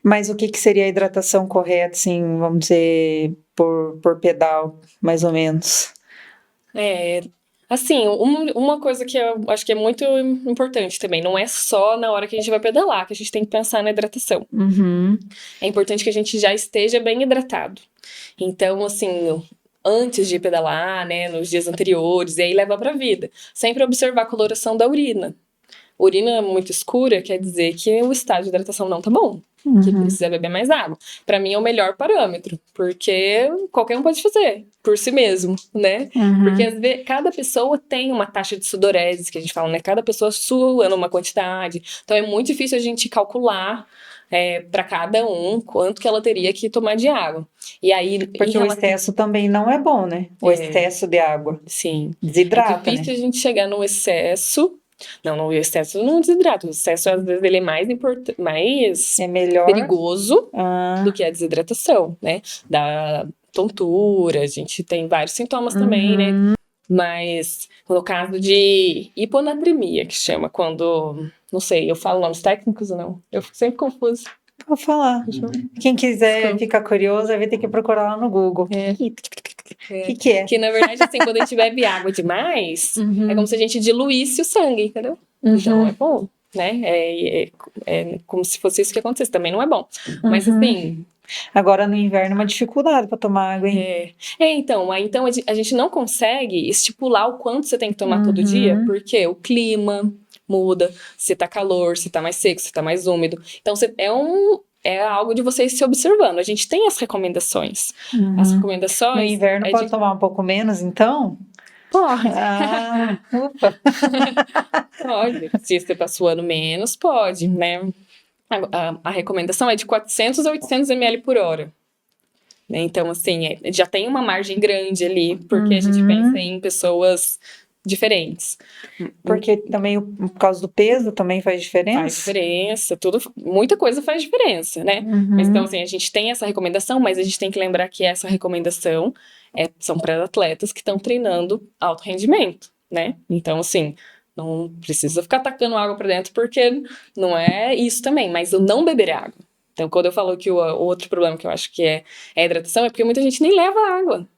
S1: Mas o que seria a hidratação correta, assim, vamos dizer, por pedal, mais ou menos?
S2: Assim, uma coisa que eu acho que é muito importante também, não é só na hora que a gente vai pedalar que a gente tem que pensar na hidratação. É importante que a gente já esteja bem hidratado. Então, assim, antes de pedalar, né, nos dias anteriores, e aí leva pra vida. Sempre observar a coloração da urina. Urina muito escura quer dizer que o estado de hidratação não tá bom, que precisa beber mais água. Pra mim é o melhor parâmetro, porque qualquer um pode fazer por si mesmo, né? Porque às vezes cada pessoa tem uma taxa de sudorese, que a gente fala, né? Cada pessoa sua numa quantidade. Então é muito difícil a gente calcular para cada um quanto que ela teria que tomar de água. E aí,
S1: porque o excesso também não é bom, né? O excesso de água.
S2: Sim.
S1: Desidrata,
S2: é difícil
S1: né?
S2: a gente chegar no excesso. Não, o excesso não desidrata. O excesso, às vezes, ele é mais
S1: É melhor
S2: perigoso do que a desidratação, né? Da tontura, a gente tem vários sintomas também, né? Mas no caso de hiponatremia, que chama quando... Não sei, eu falo nomes técnicos ou não? Eu fico sempre confusa.
S1: Vou falar. Quem quiser ficar curioso, vai ter que procurar lá no Google. O que é?
S2: Que, na verdade, assim, quando a gente bebe água demais, é como se a gente diluísse o sangue, entendeu? Então, é bom, né? É como se fosse isso que acontecesse. Também não é bom. Mas, assim...
S1: Agora, no inverno, é uma dificuldade para tomar água, hein?
S2: Então a gente não consegue estipular o quanto você tem que tomar todo dia, porque o clima muda, se tá calor, se tá mais seco, se tá mais úmido. Então, é algo de vocês se observando. A gente tem as recomendações. As recomendações...
S1: No inverno pode tomar um pouco menos, então?
S2: Pode.
S1: Ufa.
S2: Pode. Se você tá suando menos, pode, né? A recomendação é de 400 a 800 ml por hora. Né? Então, assim, já tem uma margem grande ali, porque a gente pensa em pessoas diferentes.
S1: Porque também, por causa do peso, também faz diferença?
S2: Faz diferença, muita coisa faz diferença, né? Mas, então, assim, a gente tem essa recomendação, mas a gente tem que lembrar que essa recomendação são para atletas que estão treinando alto rendimento, né? Então, assim, não precisa ficar tacando água para dentro, porque não é isso também, mas o não beber água. Então, quando eu falo que o outro problema que eu acho que é a hidratação, é porque muita gente nem leva água.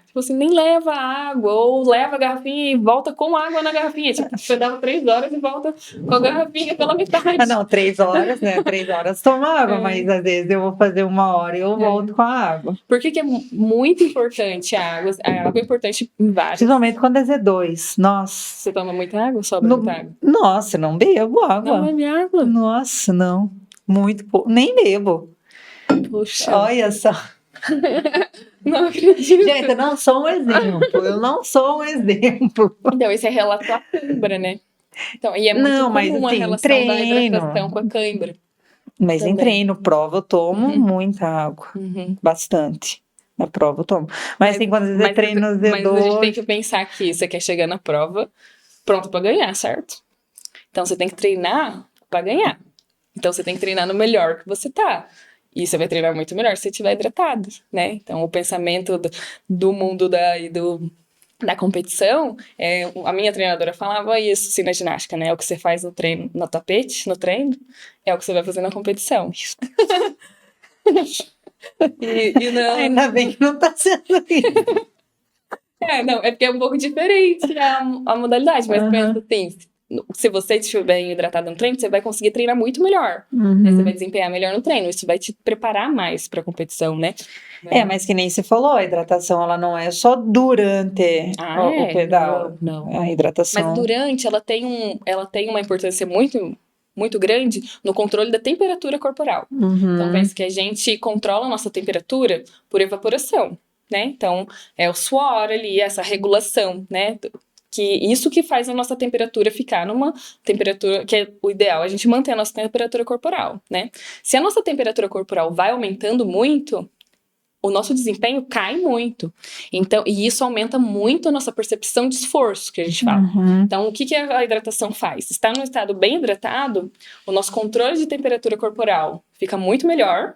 S2: Tipo assim, nem leva água, ou leva a garrafinha e volta com água na garrafinha. Tipo, você dava 3 horas e volta com a garrafinha pela metade.
S1: Não, 3 horas, né? 3 horas toma água, mas às vezes eu vou fazer 1 hora e eu volto com a água.
S2: Por que é muito importante a água? A água é importante em vários.
S1: Principalmente quando é Z2. Nossa.
S2: Você toma muita água ou sobra muita água?
S1: Nossa, não bebo água.
S2: Não bebe água?
S1: Nossa, não. Muito pouco. Nem bebo.
S2: Puxa.
S1: Olha só.
S2: Não acredito.
S1: Gente, eu não sou um exemplo. Eu não sou um exemplo.
S2: Então, esse é relato à cãibra, né? Então, e é muito comum
S1: mas, assim,
S2: a relação da hidratação com a cãibra.
S1: Mas
S2: também.
S1: em treino, prova, eu tomo muita água. Bastante. Na prova eu tomo. Mas assim, quando às vezes é treino Z2...
S2: Mas a gente tem que pensar que você quer chegar na prova pronto pra ganhar, certo? Então, você tem que treinar pra ganhar. Então, você tem que treinar no melhor que você tá. E você vai treinar muito melhor se você estiver hidratado, né? Então, o pensamento do mundo da competição, a minha treinadora falava isso, assim, na ginástica, né? O que você faz no treino, no tapete, no treino, é o que você vai fazer na competição. e não...
S1: Ainda bem que não tá sendo isso.
S2: Não, é porque é um pouco diferente a modalidade, mas pensa assim, se você estiver bem hidratado no treino, você vai conseguir treinar muito melhor. Né? Você vai desempenhar melhor no treino. Isso vai te preparar mais para a competição, né?
S1: Mas que nem você falou, a hidratação ela não é só durante o pedal.
S2: Não.
S1: A hidratação.
S2: Mas durante, ela tem uma importância muito, muito grande no controle da temperatura corporal. Então, pensa que a gente controla a nossa temperatura por evaporação, né? Então, é o suor ali, essa regulação, né? Que isso que faz a nossa temperatura ficar numa temperatura que é o ideal, a gente manter a nossa temperatura corporal, né? Se a nossa temperatura corporal vai aumentando muito, o nosso desempenho cai muito. Então, e isso aumenta muito a nossa percepção de esforço, que a gente fala. Então, o que a hidratação faz? Está num estado bem hidratado, o nosso controle de temperatura corporal fica muito melhor.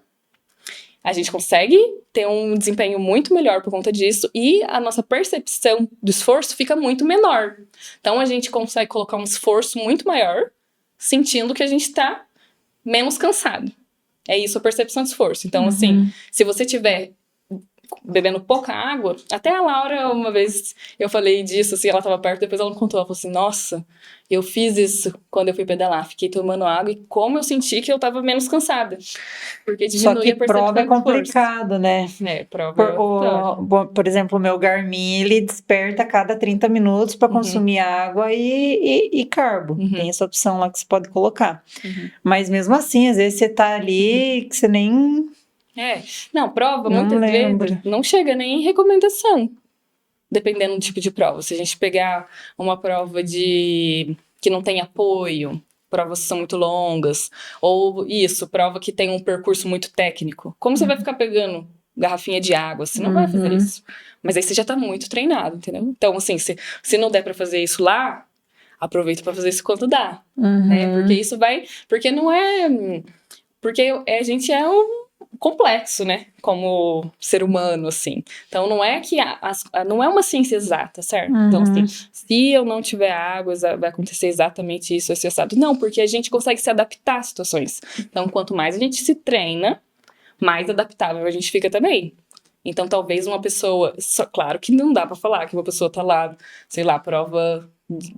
S2: A gente consegue ter um desempenho muito melhor por conta disso e a nossa percepção do esforço fica muito menor. Então, a gente consegue colocar um esforço muito maior, sentindo que a gente está menos cansado. É isso a percepção de esforço. Então, assim, se você tiver bebendo pouca água, até a Laura, uma vez eu falei disso, assim, ela estava perto, depois ela me contou, ela falou assim, nossa, eu fiz isso quando eu fui pedalar, fiquei tomando água e como eu senti que eu estava menos cansada, porque diminui a percepção.
S1: Só que prova é complicado, né?
S2: Prova
S1: por exemplo, o meu Garmin, ele desperta a cada 30 minutos para consumir água e carbo, tem essa opção lá que você pode colocar, mas mesmo assim, às vezes você tá ali que você nem...
S2: Não, prova muitas vezes não chega nem em recomendação, dependendo do tipo de prova. Se a gente pegar uma prova que não tem apoio, provas que são muito longas, ou prova que tem um percurso muito técnico, como você vai ficar pegando garrafinha de água? Você não vai fazer isso. Mas aí você já tá muito treinado, entendeu? Então, assim, se não der pra fazer isso lá, aproveita pra fazer isso quando dá, né? Porque isso vai... Porque não é... Porque a gente é complexo, né? Como ser humano, assim. Então, não é que não é uma ciência exata, certo? Então, assim, se eu não tiver água, vai acontecer exatamente isso, esse assado. Não, porque a gente consegue se adaptar às situações. Então, quanto mais a gente se treina, mais adaptável a gente fica também. Então, talvez uma pessoa... Claro que não dá pra falar que uma pessoa tá lá, sei lá, prova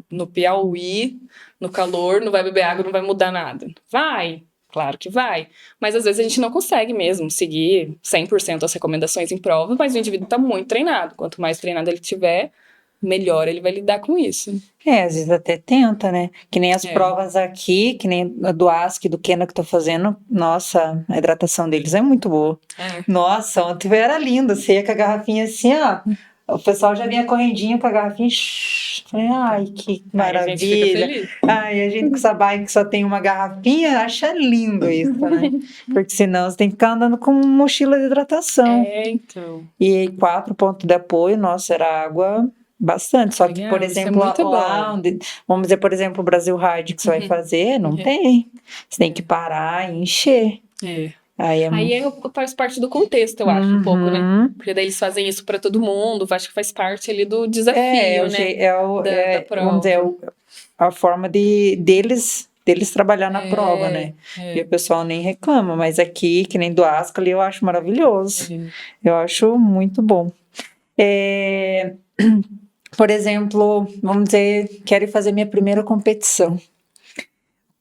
S2: no Piauí, no calor, não vai beber água, não vai mudar nada. Vai! Claro que vai, mas às vezes a gente não consegue mesmo seguir 100% as recomendações em prova, mas o indivíduo está muito treinado. Quanto mais treinado ele tiver, melhor ele vai lidar com isso.
S1: Às vezes até tenta, né? Que nem as provas aqui, que nem a do ASC, do Kena que eu tô fazendo, nossa, a hidratação deles é muito boa. Nossa, ontem era lindo, você ia com a garrafinha assim, ó, O pessoal já vinha correndinho com a garrafinha. Falei, ai, que
S2: Aí a gente fica
S1: maravilha.
S2: feliz.
S1: Ai, a gente com essa bike que só tem uma garrafinha, acha lindo isso, né? Porque senão você tem que ficar andando com mochila de hidratação.
S2: Então.
S1: E 4 pontos de apoio, nossa, era água bastante. Só que,
S2: Legal,
S1: por
S2: isso é
S1: exemplo,
S2: muito
S1: lá
S2: bom.
S1: onde, vamos dizer, por exemplo, o Brasil Ride que você vai fazer, não tem. Você tem que parar e encher.
S2: É.
S1: Aí
S2: Aí faz parte do contexto, eu acho, um pouco, né?
S1: Uhum.
S2: Porque daí eles fazem isso pra todo mundo, acho que faz parte ali do desafio, né? Da prova.
S1: Vamos dizer, a forma deles trabalhar na prova, né? E o pessoal nem reclama, mas aqui, que nem do Ascoli, eu acho maravilhoso. Eu acho muito bom. Por exemplo, vamos dizer, quero fazer minha primeira competição.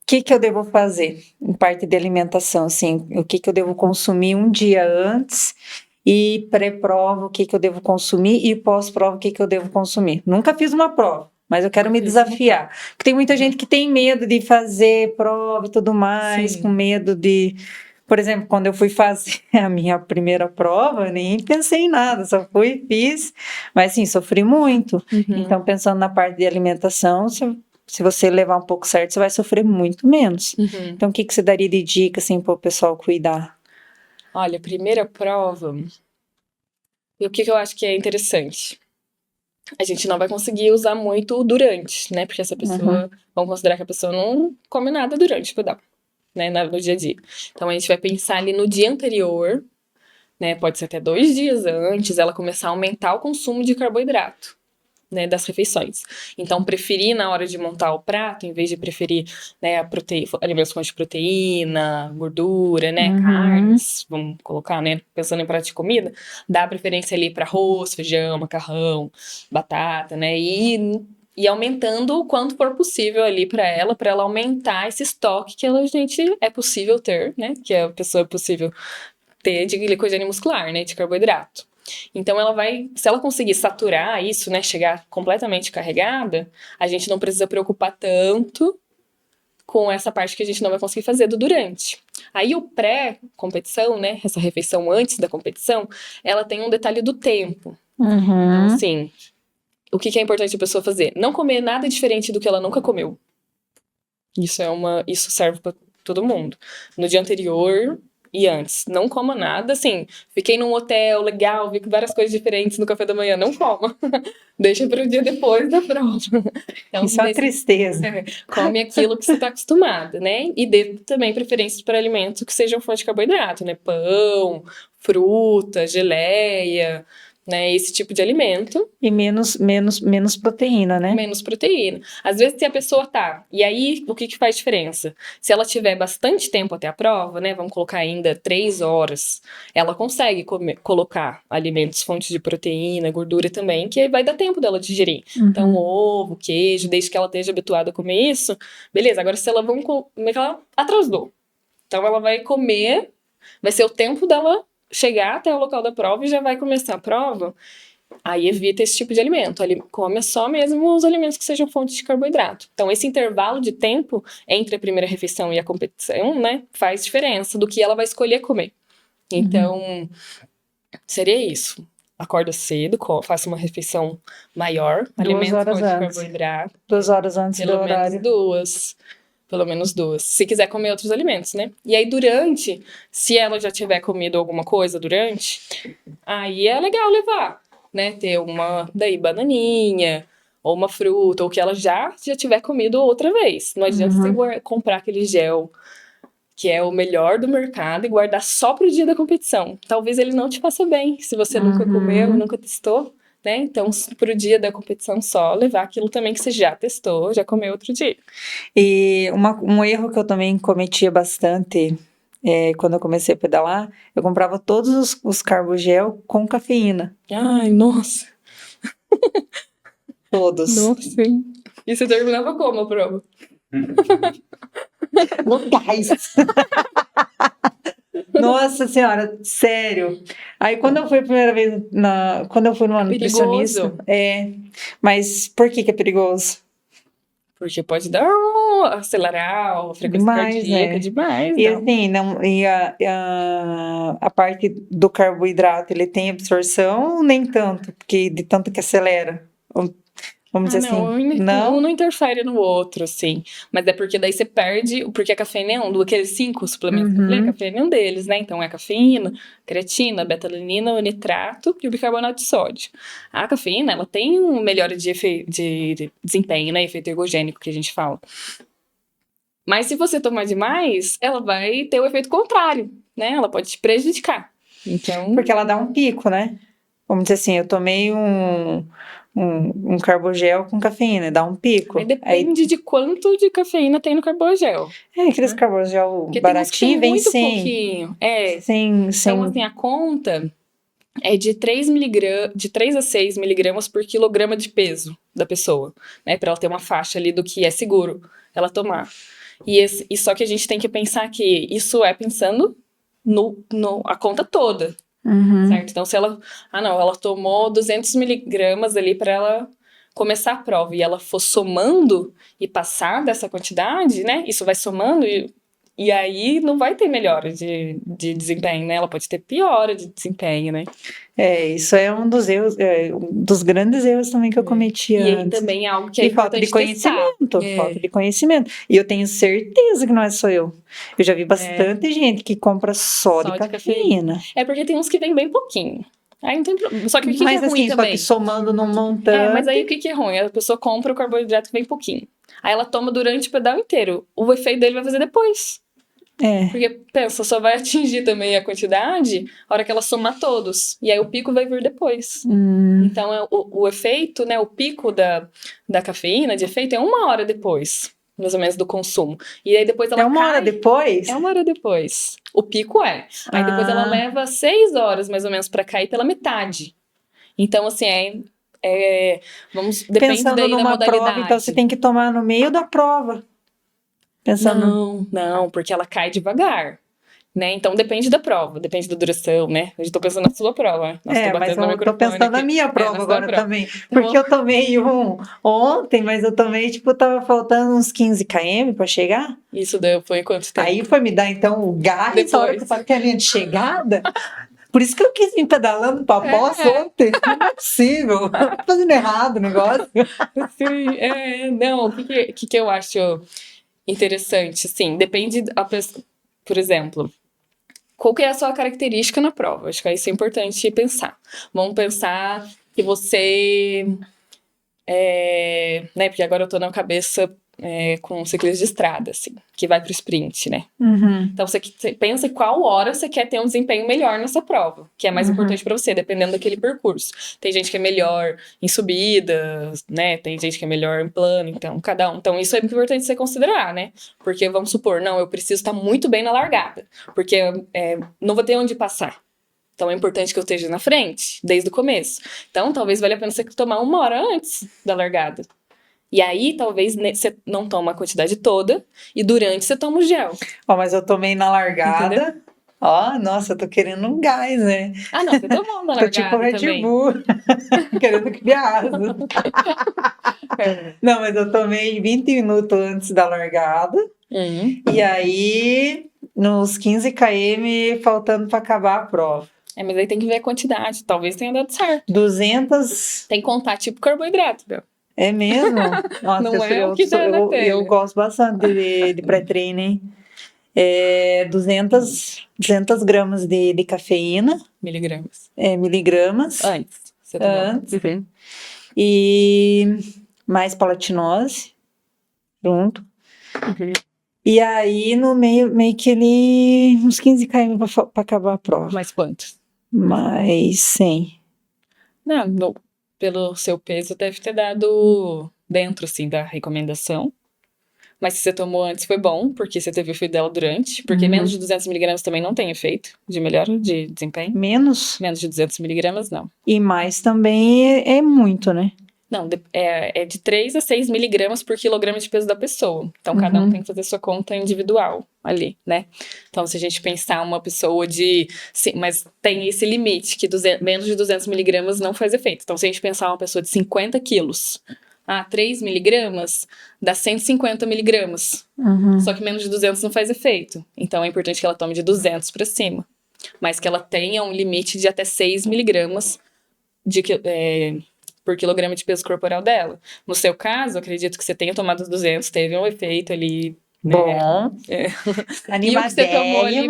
S1: O que eu devo fazer em parte de alimentação? Assim, o que eu devo consumir um dia antes e pré-prova, o que eu devo consumir e pós-prova, o que eu devo consumir? Nunca fiz uma prova, mas eu quero me desafiar. Porque tem muita gente que tem medo de fazer prova e tudo mais, com medo de... Por exemplo, quando eu fui fazer a minha primeira prova, eu nem pensei em nada, só fui, fiz, mas assim, sofri muito. Então, pensando na parte de alimentação, se você levar um pouco certo, você vai sofrer muito menos. Então, o que você daria de dica, assim, para o pessoal cuidar?
S2: Olha, primeira prova, e o que eu acho que é interessante? A gente não vai conseguir usar muito o durante, né? Porque essa pessoa, vamos considerar que a pessoa não come nada durante o pedal, né? No dia a dia. Então, a gente vai pensar ali no dia anterior, né? Pode ser até 2 dias antes, ela começar a aumentar o consumo de carboidrato, né, das refeições. Então, preferir na hora de montar o prato, em vez de preferir, né, alimentos com proteína, gordura, né, carnes, vamos colocar, né, pensando em prato de comida, dar preferência ali para arroz, feijão, macarrão, batata, né, e aumentando o quanto for possível ali para ela aumentar esse estoque que a gente é possível ter, né, que a pessoa é possível ter de glicogênio muscular, né, de carboidrato. Então ela vai, se ela conseguir saturar isso, né, chegar completamente carregada, a gente não precisa preocupar tanto com essa parte que a gente não vai conseguir fazer do durante. Aí o pré-competição, né, essa refeição antes da competição, ela tem um detalhe do tempo. Então, assim, o que é importante a pessoa fazer? Não comer nada diferente do que ela nunca comeu. Isso serve para todo mundo. No dia anterior e antes, não coma nada, assim, fiquei num hotel legal, vi várias coisas diferentes no café da manhã, não coma. Deixa para o dia depois da prova. Então,
S1: isso é uma tristeza.
S2: Come aquilo que você está acostumada, né? E dê também preferências para alimentos que sejam fonte de carboidrato, né? Pão, fruta, geleia, né? Esse tipo de alimento.
S1: E menos proteína, né?
S2: Menos proteína. Às vezes, se a pessoa tá... E aí, o que faz diferença? Se ela tiver bastante tempo até a prova, né? Vamos colocar ainda 3 horas. Ela consegue colocar alimentos, fontes de proteína, gordura também, que vai dar tempo dela digerir. Então, ovo, queijo, desde que ela esteja habituada a comer isso. Beleza, agora se ela ela atrasou. Então, ela vai comer... Vai ser o tempo dela chegar até o local da prova e já vai começar a prova... Aí evita esse tipo de alimento. Come só mesmo os alimentos que sejam fontes de carboidrato. Então, esse intervalo de tempo entre a primeira refeição e a competição, né, faz diferença do que ela vai escolher comer. Então, seria isso. Acorda cedo, faça uma refeição maior, alimentos fontes de carboidrato.
S1: 2 horas antes do horário.
S2: Pelo menos 2. Se quiser comer outros alimentos, né? E aí, durante, se ela já tiver comido alguma coisa durante, aí é legal levar. Né, ter daí bananinha, ou uma fruta, ou que ela já tiver comido outra vez. Não adianta você comprar aquele gel que é o melhor do mercado e guardar só pro dia da competição. Talvez ele não te faça bem, se você nunca comeu, nunca testou, né? Então, pro dia da competição só, levar aquilo também que você já testou, já comeu outro dia.
S1: E um erro que eu também cometia bastante... quando eu comecei a pedalar, eu comprava todos os carbogel com cafeína.
S2: Ai, nossa!
S1: Todos.
S2: Nossa, hein? E você terminava como a prova?
S1: No gás. Nossa senhora, sério. Aí quando eu fui a primeira vez, quando eu fui numa nutricionista... Mas por que é perigoso?
S2: Porque pode dar acelerar a frequência
S1: Demais,
S2: cardíaca,
S1: é.
S2: demais.
S1: E
S2: Não.
S1: assim, não, e a parte do carboidrato, ele tem absorção ou nem tanto? Porque de tanto que acelera? Vamos dizer
S2: Não,
S1: assim,
S2: um
S1: não?
S2: não interfere no outro, assim. Mas é porque daí você perde, porque a cafeína é um daqueles 5 suplementos que eu falei, a
S1: Uhum.
S2: cafeína é um deles, né? Então é a cafeína, creatina, betalanina, o nitrato e o bicarbonato de sódio. A cafeína, ela tem um melhora de desempenho, né? Efeito ergogênico que a gente fala. Mas se você tomar demais, ela vai ter o efeito contrário, né? Ela pode te prejudicar. Então,
S1: Porque ela dá um pico, né? Vamos dizer assim, eu tomei um carbogel com cafeína, dá um
S2: aí
S1: pico. Aí,
S2: depende de quanto de cafeína tem no carbogel.
S1: aqueles carbogel
S2: Porque tem uns que tem
S1: baratinho, vem
S2: muito
S1: sem,
S2: pouquinho. É.
S1: sem,
S2: Então,
S1: sem...
S2: assim, a conta é de 3 a 6 miligramas por quilograma de peso da pessoa, né? Para ela ter uma faixa ali do que é seguro ela tomar. E só que a gente tem que pensar que isso é pensando a conta toda,
S1: Uhum.
S2: certo? Então, se ela... Ah, não, ela tomou 200 miligramas ali para ela começar a prova e ela for somando e passar dessa quantidade, né? Isso vai somando e aí não vai ter melhora de desempenho, né? Ela pode ter piora de desempenho, né?
S1: Isso é um dos erros, um dos grandes erros também que eu cometi
S2: E aí
S1: antes.
S2: também é algo que é
S1: E falta de
S2: importante testar.
S1: conhecimento, falta de conhecimento. E eu tenho certeza que não é só eu. Eu já vi bastante gente que compra só de
S2: Só de
S1: cafeína.
S2: É porque tem uns que vem bem pouquinho. Aí não tem problema. Só que o que é
S1: Mas
S2: ruim
S1: assim, só
S2: também?
S1: que somando num
S2: Mas
S1: montante,
S2: aí o que é ruim? A pessoa compra o carboidrato que vem pouquinho. Aí ela toma durante o pedal inteiro. O efeito dele vai fazer depois. Porque, pensa, só vai atingir também a quantidade a hora que ela somar todos. E aí o pico vai vir depois. Então, o efeito, né, o pico da cafeína de efeito é 1 hora depois, mais ou menos, do consumo. E aí depois ela
S1: é uma hora
S2: cai.
S1: depois.
S2: É 1 hora depois. O pico é. Aí depois ela leva 6 horas, mais ou menos, pra cair pela metade. Então, assim, depende
S1: Pensando
S2: daí da
S1: numa prova, então você
S2: modalidade.
S1: tem que tomar no meio da prova. Pensando.
S2: Não, porque ela cai devagar. Né? Então depende da prova, depende da duração, né? Eu já tô pensando na sua prova. Nossa, tô
S1: Mas
S2: batendo no
S1: eu tô
S2: microfone
S1: pensando na
S2: aqui.
S1: minha
S2: Na
S1: prova
S2: sua
S1: agora
S2: prova.
S1: também.
S2: Tá
S1: Porque
S2: bom?
S1: eu tomei um ontem, mas eu tomei, tipo, tava faltando uns 15 km para chegar.
S2: Isso deu, foi quanto tempo?
S1: Aí foi me dar, então, o gás na hora que eu tava com a linha de chegada. Por isso que eu quis vir pedalando pra pós ontem. Não é possível. Tô fazendo errado o negócio.
S2: Sim, não, o que eu acho interessante, assim, depende da pessoa, por exemplo, qual que é a sua característica na prova? Acho que isso é importante pensar. Vamos pensar que você, né, porque agora eu tô na cabeça com ciclistas de estrada, assim, que vai pro sprint, né? Então você pensa em qual hora você quer ter um desempenho melhor nessa prova, que é mais importante para você, dependendo daquele percurso. Tem gente que é melhor em subidas, né? Tem gente que é melhor em plano, então cada um. Então isso é importante você considerar, né? Porque vamos supor, não, eu preciso estar muito bem na largada, porque não vou ter onde passar. Então é importante que eu esteja na frente, desde o começo. Então talvez valha a pena você tomar 1 hora antes da largada. E aí, talvez você não toma a quantidade toda e durante você toma o gel.
S1: Mas eu tomei na largada.
S2: Entendeu?
S1: Nossa, eu tô querendo um gás, né?
S2: Ah, não, você tomou na
S1: Tô tipo
S2: largada
S1: Red
S2: também.
S1: Bull, querendo criar asas. Não, mas eu tomei 20 minutos antes da largada. E aí, nos 15 km, faltando para acabar a prova.
S2: Mas aí tem que ver a quantidade. Talvez tenha dado certo.
S1: 200.
S2: Tem que contar tipo carboidrato, Bel.
S1: É mesmo? Nossa,
S2: Não é o que dá na telha.
S1: eu gosto bastante de pré-treino, hein? 200 gramas de cafeína.
S2: Miligramas.
S1: Miligramas.
S2: Antes. Você tomou.
S1: Antes. E mais palatinose junto. E aí, no meio que ele... uns 15 km para acabar a prova.
S2: Mais quantos?
S1: Mais 100.
S2: Não, pelo seu peso deve ter dado dentro, assim, da recomendação. Mas se você tomou antes foi bom, porque você teve o efeito dela durante. Porque menos de 200 miligramas também não tem efeito de melhora de desempenho.
S1: Menos?
S2: Menos de 200 miligramas, não.
S1: E mais também é muito, né?
S2: Não, é de 3 a 6 miligramas por quilograma de peso da pessoa. Então, cada um tem que fazer sua conta individual ali, né? Então, se a gente pensar uma pessoa Sim, mas tem esse limite, que menos de 200 miligramas não faz efeito. Então, se a gente pensar uma pessoa de 50 quilos, 3 miligramas dá 150 miligramas. Só que menos de 200 não faz efeito. Então é importante que ela tome de 200 para cima. Mas que ela tenha um limite de até 6 miligramas por quilograma de peso corporal dela. No seu caso, acredito que você tenha tomado os 200, teve um efeito ali, né?
S1: Bom,
S2: E o que você tomou ali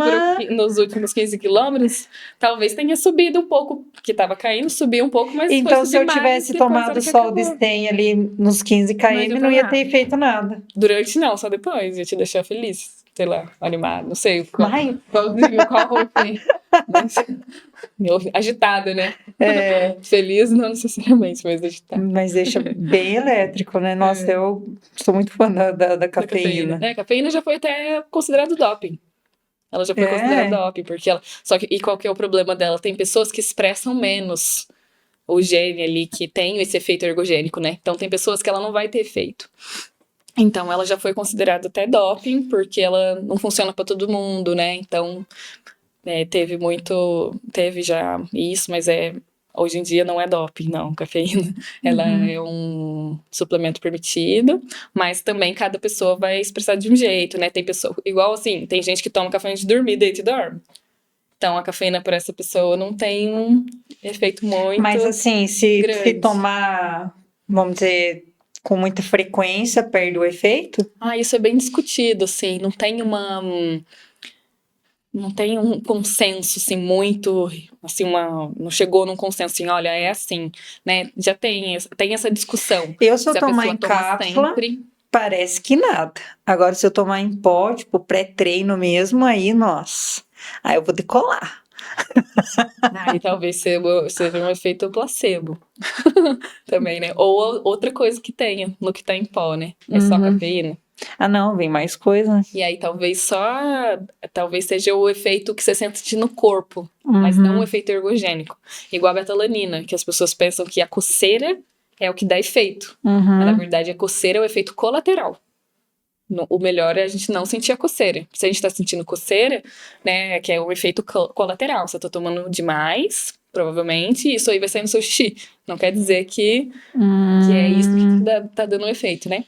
S2: nos últimos 15 quilômetros, talvez tenha subido um pouco, que estava caindo, subiu um pouco, mas
S1: então,
S2: foi
S1: se eu
S2: subir mais
S1: tivesse
S2: depois, na
S1: tomado
S2: hora que
S1: só o
S2: acabou.
S1: Disten ali nos 15 km,
S2: adianta
S1: não ia
S2: nada.
S1: ter feito nada.
S2: Durante não, só depois, ia te deixar feliz, sei lá, animado, não sei qual roupa. Agitada, né? Feliz não necessariamente, mas agitada.
S1: Mas deixa bem elétrico, né? Nossa, eu sou muito fã da cafeína.
S2: A cafeína já foi até considerado doping. Ela já foi considerada doping, porque ela... Só que, e qual que é o problema dela? Tem pessoas que expressam menos o gene ali, que tem esse efeito ergogênico, né? Então tem pessoas que ela não vai ter efeito. Então ela já foi considerada até doping, porque ela não funciona para todo mundo, né? Então teve já isso, mas hoje em dia não é doping, não, cafeína. Ela é um suplemento permitido, mas também cada pessoa vai expressar de um jeito, né? Tem pessoa, igual assim, tem gente que toma cafeína de dormir, deita e dorme. Então a cafeína para essa pessoa não tem um efeito muito
S1: Mas assim, se
S2: grande.
S1: tomar, vamos dizer, com muita frequência, perde o efeito?
S2: Isso é bem discutido, assim, não tem um consenso, assim, muito, assim, não chegou num consenso, assim, olha, é assim, né? Já tem essa discussão.
S1: Se eu tomar em cápsula, parece que nada. Agora, se eu tomar em pó, tipo, pré-treino mesmo, aí, nossa, aí eu vou decolar.
S2: E talvez seja um efeito placebo também, né? Ou outra coisa que tenha no que tá em pó, né? É só cafeína.
S1: Não, vem mais coisa.
S2: E aí talvez seja o efeito que você sente no corpo, mas não o efeito ergogênico. Igual a betalanina, que as pessoas pensam que a coceira é o que dá efeito. Mas na verdade a coceira é o efeito colateral. O melhor é a gente não sentir a coceira. Se a gente tá sentindo coceira, né, que é um efeito colateral. Você tá tomando demais, provavelmente, e isso aí vai sair no seu xixi. Não quer dizer que é isso que tá dando um efeito, né?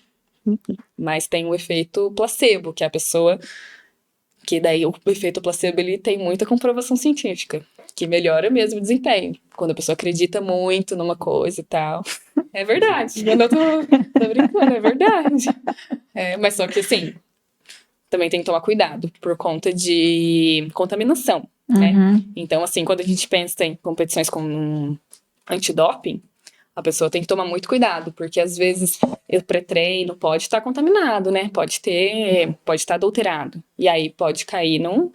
S2: Mas tem o efeito placebo, que é a pessoa... Que daí o efeito placebo, ele tem muita comprovação científica, que melhora mesmo o desempenho. Quando a pessoa acredita muito numa coisa e tal. É verdade. Eu não tô brincando, é verdade. Mas só que, assim, também tem que tomar cuidado por conta de contaminação, né? Então, assim, quando a gente pensa em competições com antidoping, a pessoa tem que tomar muito cuidado, porque às vezes o pré-treino pode estar contaminado, né? Pode estar adulterado. E aí pode cair num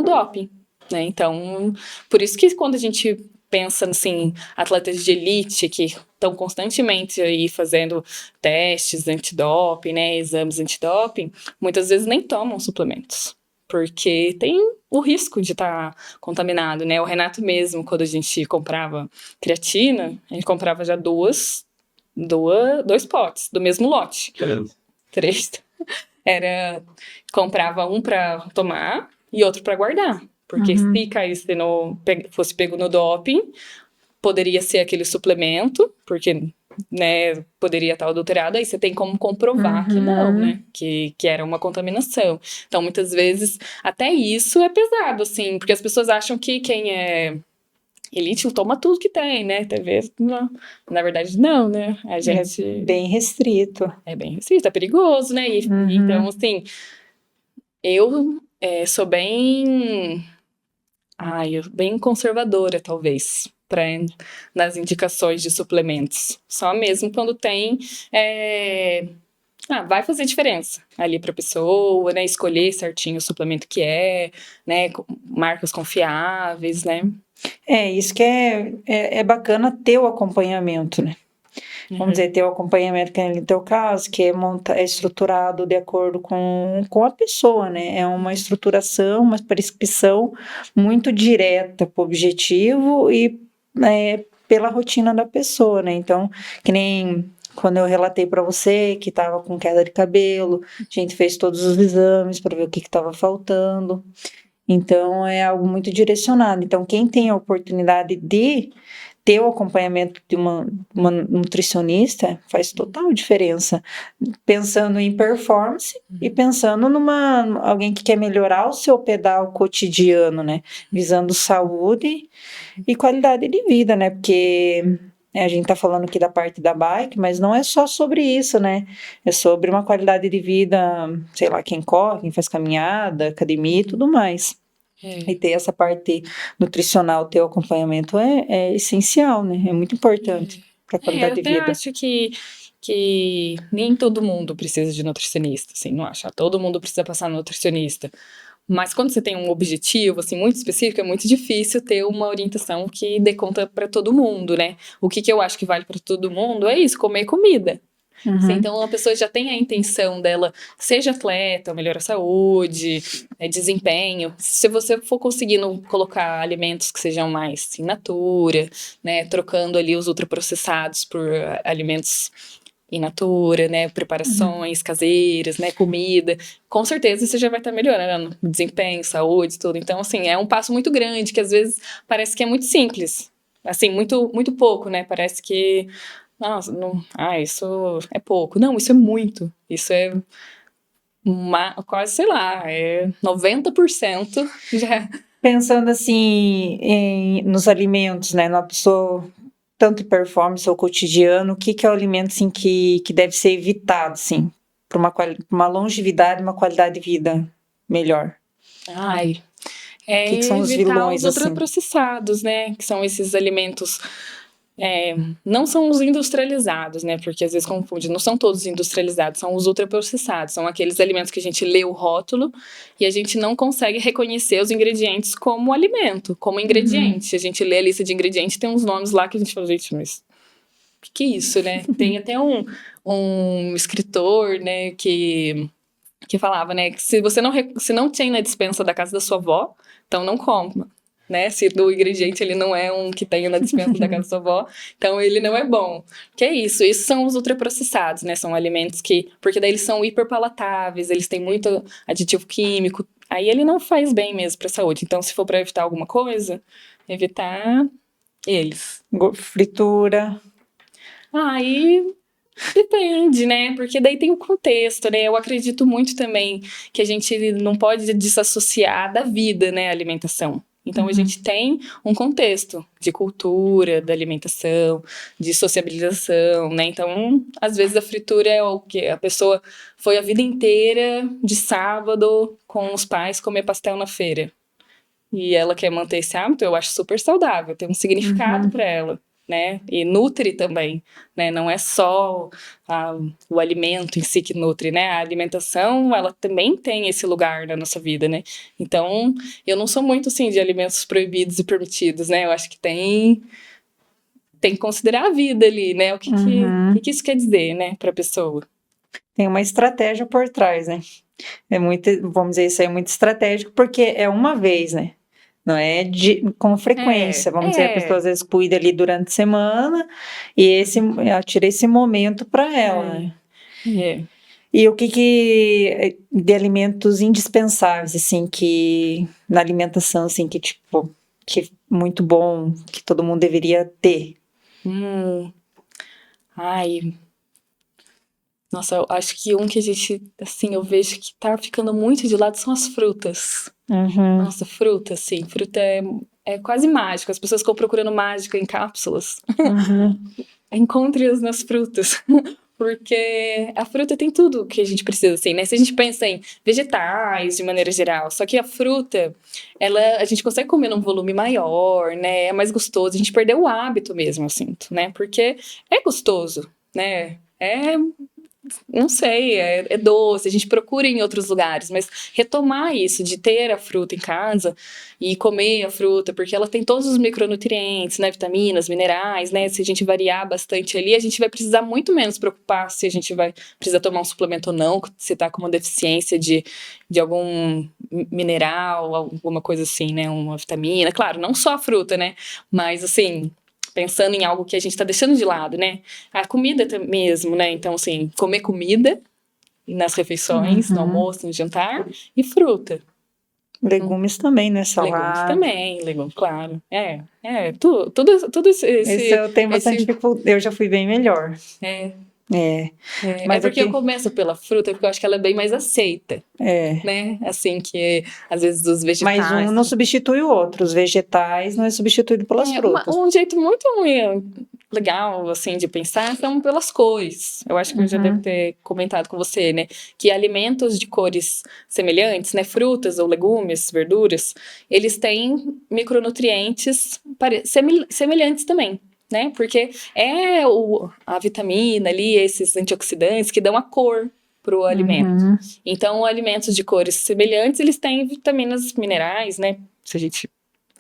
S2: doping, né? Então, por isso que quando a gente pensa, assim, atletas de elite que estão constantemente aí fazendo testes antidoping, né? Exames antidoping, muitas vezes nem tomam suplementos. Porque tem o risco de estar contaminado, né? O Renato mesmo, quando a gente comprava creatina, a gente comprava já dois potes do mesmo lote. 3. Comprava um para tomar e outro para guardar. Porque se caísse fosse pego no doping, poderia ser aquele suplemento, porque... né, poderia estar adulterado, aí você tem como comprovar que não, né, que era uma contaminação. Então, muitas vezes, até isso é pesado, assim, porque as pessoas acham que quem é elite toma tudo que tem, né, talvez, na verdade, não, né, a gente...
S1: É bem restrito.
S2: É bem restrito, é perigoso, né, então, assim, eu sou bem conservadora, talvez, nas indicações de suplementos. Só mesmo quando tem... vai fazer diferença ali para a pessoa, né? Escolher certinho o suplemento que né? Marcas confiáveis, né?
S1: Isso que é bacana ter o acompanhamento, né? Vamos dizer, ter o acompanhamento que é no teu caso, que é estruturado de acordo com a pessoa, né? É uma estruturação, uma prescrição muito direta para o objetivo e pela rotina da pessoa, né? Então, que nem quando eu relatei para você que estava com queda de cabelo, a gente fez todos os exames para ver o que estava faltando. Então, é algo muito direcionado. Então, quem tem a oportunidade de ter o acompanhamento de uma nutricionista faz total diferença. Pensando em performance e pensando alguém que quer melhorar o seu pedal cotidiano, né? Visando saúde e qualidade de vida, né? Porque a gente tá falando aqui da parte da bike, mas não é só sobre isso, né? É sobre uma qualidade de vida, sei lá, quem corre, quem faz caminhada, academia e tudo mais. E ter essa parte nutricional, ter o acompanhamento é essencial, né? É muito importante para a
S2: Eu
S1: qualidade de
S2: até
S1: vida.
S2: acho que nem todo mundo precisa de nutricionista, assim, não acho. Todo mundo precisa passar no nutricionista. Mas quando você tem um objetivo, assim, muito específico, é muito difícil ter uma orientação que dê conta para todo mundo, né? O que eu acho que vale para todo mundo é isso, comer comida. Então, a pessoa já tem a intenção dela, seja atleta, melhora a saúde, desempenho. Se você for conseguindo colocar alimentos que sejam mais in natura, né, trocando ali os ultraprocessados por alimentos in natura, né, preparações caseiras, né, comida, com certeza você já vai estar melhorando desempenho, saúde, tudo. Então, assim, é um passo muito grande, que às vezes parece que é muito simples. Assim, muito, muito pouco, né? Parece que nossa, não, isso é pouco. Não, isso é muito. Isso é quase, sei lá, é 90% já.
S1: Pensando assim nos alimentos, né? Na pessoa, tanto em performance ou cotidiano, o que é o alimento assim, que deve ser evitado, assim, para uma longevidade, uma qualidade de vida melhor?
S2: Ai,
S1: O que são os
S2: evitar os
S1: vilões, assim?
S2: ultraprocessados, né? Que são esses alimentos. Não são os industrializados, né? Porque às vezes confunde. Não são todos industrializados, são os ultraprocessados. São aqueles alimentos que a gente lê o rótulo e a gente não consegue reconhecer os ingredientes como alimento, como ingrediente. A gente lê a lista de ingredientes, tem uns nomes lá que a gente fala, gente, mas o que é isso, né? Tem até um escritor, né, que falava, né, que se não tem na despensa da casa da sua avó, então não compra. Né? Se o ingrediente ele não é um que tenha na despensa da casa da sua avó, então ele não é bom. Que é isso? Isso são os ultraprocessados, né? São alimentos que... Porque daí eles são hiperpalatáveis, eles têm muito aditivo químico. Aí ele não faz bem mesmo para a saúde. Então, se for para evitar alguma coisa, evitar eles.
S1: Fritura.
S2: Aí depende, né? Porque daí tem o contexto, né? Eu acredito muito também que a gente não pode desassociar da vida, né? A alimentação. Então, a gente tem um contexto de cultura, da alimentação, de sociabilização, né? Então, às vezes a fritura é o quê? A pessoa foi a vida inteira de sábado com os pais comer pastel na feira. E ela quer manter esse hábito, eu acho super saudável, tem um significado para ela, né? E nutre também, né? Não é só o alimento em si que nutre, né? A alimentação, ela também tem esse lugar na nossa vida, né? Então, eu não sou muito, assim, de alimentos proibidos e permitidos, né? Eu acho que tem que considerar a vida ali, né? O que isso quer dizer, né, para a pessoa.
S1: Tem uma estratégia por trás, né? Vamos dizer, isso aí é muito estratégico, porque é uma vez, né? Não é com frequência. Vamos dizer, a pessoa às vezes cuida ali durante a semana e ela tira esse momento para ela, né? E o que de alimentos indispensáveis, assim, que na alimentação, assim, que tipo, que é muito bom, que todo mundo deveria ter?
S2: Nossa, eu acho que um que a gente, assim, eu vejo que tá ficando muito de lado são as frutas. Nossa, fruta, assim, fruta é quase mágico. As pessoas ficam procurando mágica em cápsulas. Encontre-as nas frutas. Porque a fruta tem tudo que a gente precisa, assim, né? Se a gente pensa em vegetais, de maneira geral, só que a fruta, a gente consegue comer num volume maior, né? É mais gostoso. A gente perdeu o hábito mesmo, eu sinto, né? Porque é gostoso, né? Não sei, é doce, a gente procura em outros lugares, mas retomar isso de ter a fruta em casa e comer a fruta, porque ela tem todos os micronutrientes, né, vitaminas, minerais, né, se a gente variar bastante ali, a gente vai precisar muito menos preocupar se a gente vai precisar tomar um suplemento ou não, se tá com uma deficiência de algum mineral, alguma coisa assim, né, uma vitamina, claro, não só a fruta, né, mas assim... Pensando em algo que a gente está deixando de lado, né? A comida mesmo, né? Então, assim, comer comida nas refeições, no almoço, no jantar, e fruta.
S1: Legumes também, né?
S2: Legumes
S1: Salada.
S2: também, legumes, claro. Tudo
S1: Esse eu tenho bastante
S2: esse
S1: dificuldade. Eu já fui bem melhor.
S2: é,
S1: É,
S2: é
S1: mas o
S2: porque eu
S1: que.
S2: começo pela fruta, porque eu acho que ela é bem mais aceita,
S1: É.
S2: né? Assim, que às vezes os
S1: Mas um
S2: vegetais.
S1: não substitui o outro. Os vegetais não é substituído pelas frutas.
S2: Um jeito muito legal, assim, de pensar são pelas cores. Eu acho que eu já devo
S1: Uhum,
S2: ter comentado com você, né? Que alimentos de cores semelhantes, né? Frutas ou legumes, verduras, eles têm micronutrientes semelhantes também. Né? Porque a vitamina ali, esses antioxidantes que dão a cor para o alimento.
S1: uhum.
S2: Então, alimentos de cores semelhantes, eles têm vitaminas, minerais, né? Se a gente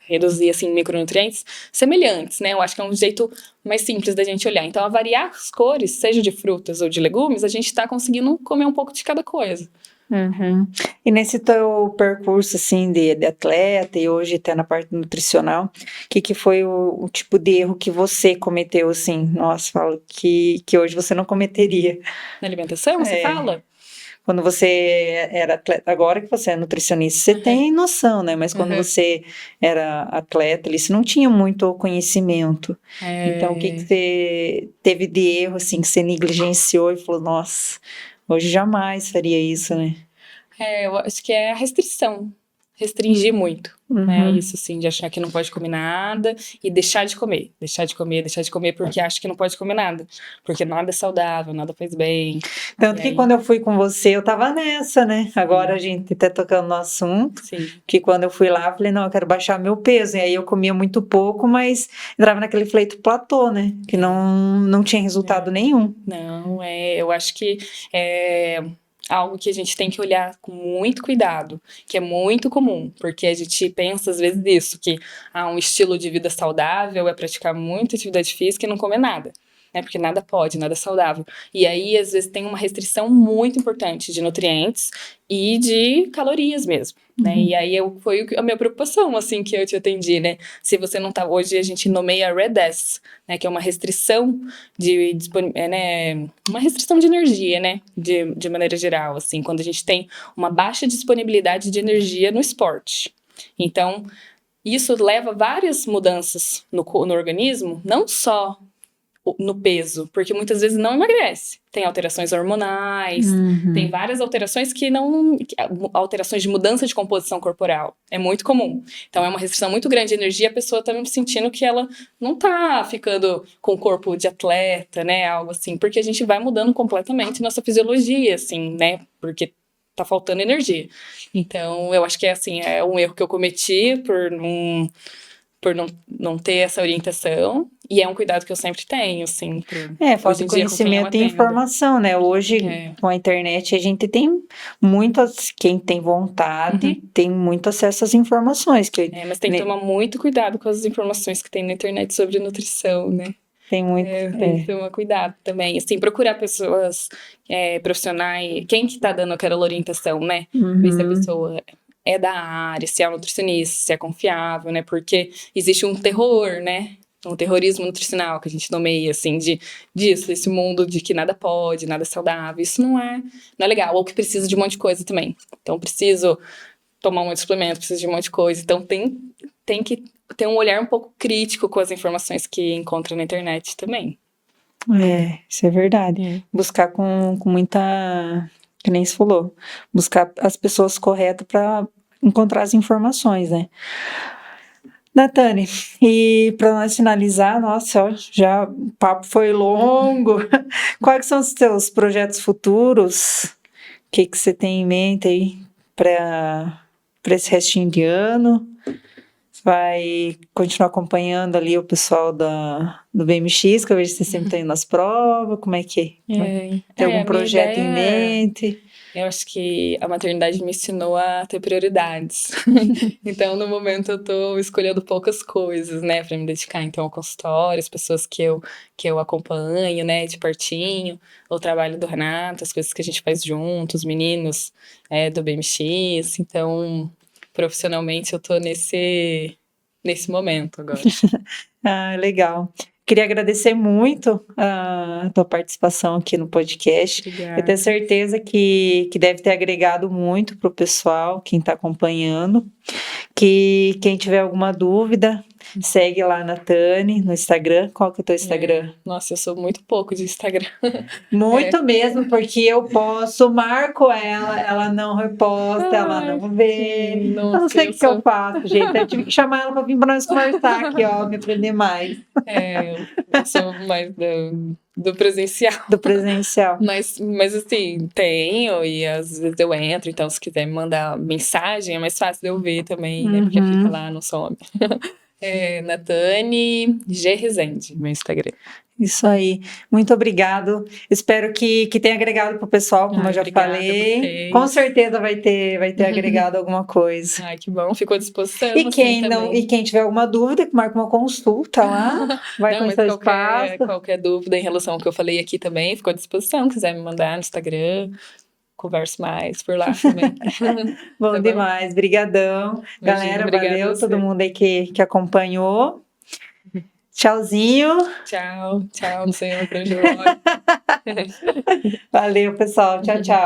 S2: reduzir assim micronutrientes semelhantes, né? Eu acho que é um jeito mais simples da gente olhar. Então, a variar as cores, seja de frutas ou de legumes, a gente está conseguindo comer um pouco de cada coisa.
S1: Uhum. E nesse teu percurso assim de atleta e hoje até na parte nutricional, que foi o tipo de erro que você cometeu assim? Nossa, falo que hoje você não cometeria.
S2: Na alimentação, você
S1: É,
S2: fala?
S1: quando você era atleta, agora que você é nutricionista, você
S2: Uhum,
S1: tem noção, né? Mas quando
S2: uhum.
S1: você era atleta, ali, você não tinha muito conhecimento. Então, o que
S2: É,
S1: você teve de erro assim que você negligenciou e falou, nossa, hoje jamais faria isso, né?
S2: eu acho que é a restrição. Restringir muito. Né?
S1: Uhum.
S2: Isso assim, de achar que não pode comer nada e deixar de comer. Deixar de comer porque acha que não pode comer nada. Porque nada é saudável, nada faz bem. E
S1: Tanto que
S2: aí,
S1: quando eu fui com você, eu tava nessa, né? Agora a
S2: sim,
S1: gente tá tocando no assunto,
S2: sim.
S1: que quando eu fui lá, eu falei, não, eu quero baixar meu peso. E aí eu comia muito pouco, mas entrava naquele feito platô, né? Que
S2: É,
S1: não tinha
S2: é.
S1: resultado nenhum.
S2: Não, eu acho que é algo que a gente tem que olhar com muito cuidado, que é muito comum, porque a gente pensa às vezes nisso, que um estilo de vida saudável é praticar muita atividade física e não comer nada. Né, porque nada pode, nada é saudável. E aí, às vezes, tem uma restrição muito importante de nutrientes e de calorias mesmo. Né? E
S1: Uhum.
S2: aí foi a minha preocupação, assim, que eu te atendi, né? Se você não tá. Hoje a gente nomeia REDS, né? Que é uma restrição né, uma restrição de energia, né, de maneira geral, assim, quando a gente tem uma baixa disponibilidade de energia no esporte. Então, isso leva a várias mudanças no organismo, não só no peso, porque muitas vezes não emagrece. Tem alterações hormonais, tem
S1: Uhum.
S2: várias alterações alterações de mudança de composição corporal. É muito comum. Então é uma restrição muito grande de energia, a pessoa tá sentindo que ela não tá ficando com o corpo de atleta, né, algo assim, porque a gente vai mudando completamente nossa fisiologia, assim, né, porque tá faltando energia. Então, eu acho que assim, é um erro que eu cometi por não ter essa orientação. E é um cuidado que eu sempre tenho, assim,
S1: Falta
S2: hoje
S1: de
S2: em dia com quem eu
S1: conhecimento e
S2: atendo.
S1: informação, né? Hoje,
S2: É.
S1: com a internet, a gente tem muitas, quem tem vontade,
S2: Uhum.
S1: tem muito acesso às informações,
S2: Mas tem que tomar muito cuidado com as informações que tem na internet sobre nutrição, né?
S1: tem muito.
S2: Tem que tomar cuidado também. Assim, procurar pessoas profissionais, quem que tá dando aquela orientação, né? Ver se a
S1: Uhum.
S2: pessoa é da área, se é um nutricionista, se é confiável, né? Porque existe um terror, né? Um terrorismo nutricional que a gente nomeia, assim, disso, desse mundo de que nada pode, nada é saudável. Isso não é legal. Ou que precisa de um monte de coisa também. Então, preciso tomar um monte de suplemento, preciso de um monte de coisa. Então, tem que ter um olhar um pouco crítico com as informações que encontra na internet também.
S1: Isso é verdade.
S2: É.
S1: Buscar com muita, que nem se falou, buscar as pessoas corretas para encontrar as informações, né? Natane, e para nós finalizar, nossa, ó, já o papo foi longo. Quais são os teus projetos futuros? O que você tem em mente aí para esse restinho de ano? Vai continuar acompanhando ali o pessoal do BMX, que eu vejo que você sempre tem nas provas, como é que é? Tem algum
S2: A minha
S1: projeto em
S2: ideia,
S1: mente?
S2: eu acho que a maternidade me ensinou a ter prioridades. Então, no momento, eu tô escolhendo poucas coisas, né, para me dedicar. Então, ao consultório, as pessoas que eu acompanho, né, de pertinho, o trabalho do Renato, as coisas que a gente faz juntos, os meninos do BMX. Então, profissionalmente, eu tô nesse momento agora.
S1: Ah, legal. queria agradecer muito a tua participação aqui no podcast.
S2: Obrigada.
S1: Eu tenho certeza que deve ter agregado muito para o pessoal, quem está acompanhando. Que quem tiver alguma dúvida, segue lá na Tani no Instagram. Qual que é o teu Instagram?
S2: Nossa, eu sou muito pouco de Instagram.
S1: Muito mesmo, porque eu posto, marco ela não reposta, ela não vê.
S2: Sim,
S1: Eu não sei o que eu faço, gente. Eu tive que chamar ela para vir para nós conversar aqui, ó, me aprender mais.
S2: Eu sou mais do presencial.
S1: Do presencial.
S2: Mas assim, tenho, e às vezes eu entro, então se quiser me mandar mensagem, é mais fácil de eu ver também, né? Porque fica lá, não some. Natane G. Rezende, meu Instagram.
S1: Isso aí. Muito obrigado. Espero que tenha agregado para o pessoal, como eu já falei. Com certeza vai ter agregado alguma coisa.
S2: Ai, que bom. Ficou à disposição.
S1: E quem tiver alguma dúvida, que marque uma consulta lá. Vai conhecer o espaço.
S2: Qualquer dúvida em relação ao que eu falei aqui também, ficou à disposição. Quiser me mandar no Instagram, converso mais por lá também.
S1: Bom demais. Brigadão. Galera, valeu todo mundo aí que acompanhou. Tchauzinho.
S2: Tchau, não sei outra.
S1: Valeu, pessoal. Tchau, tchau.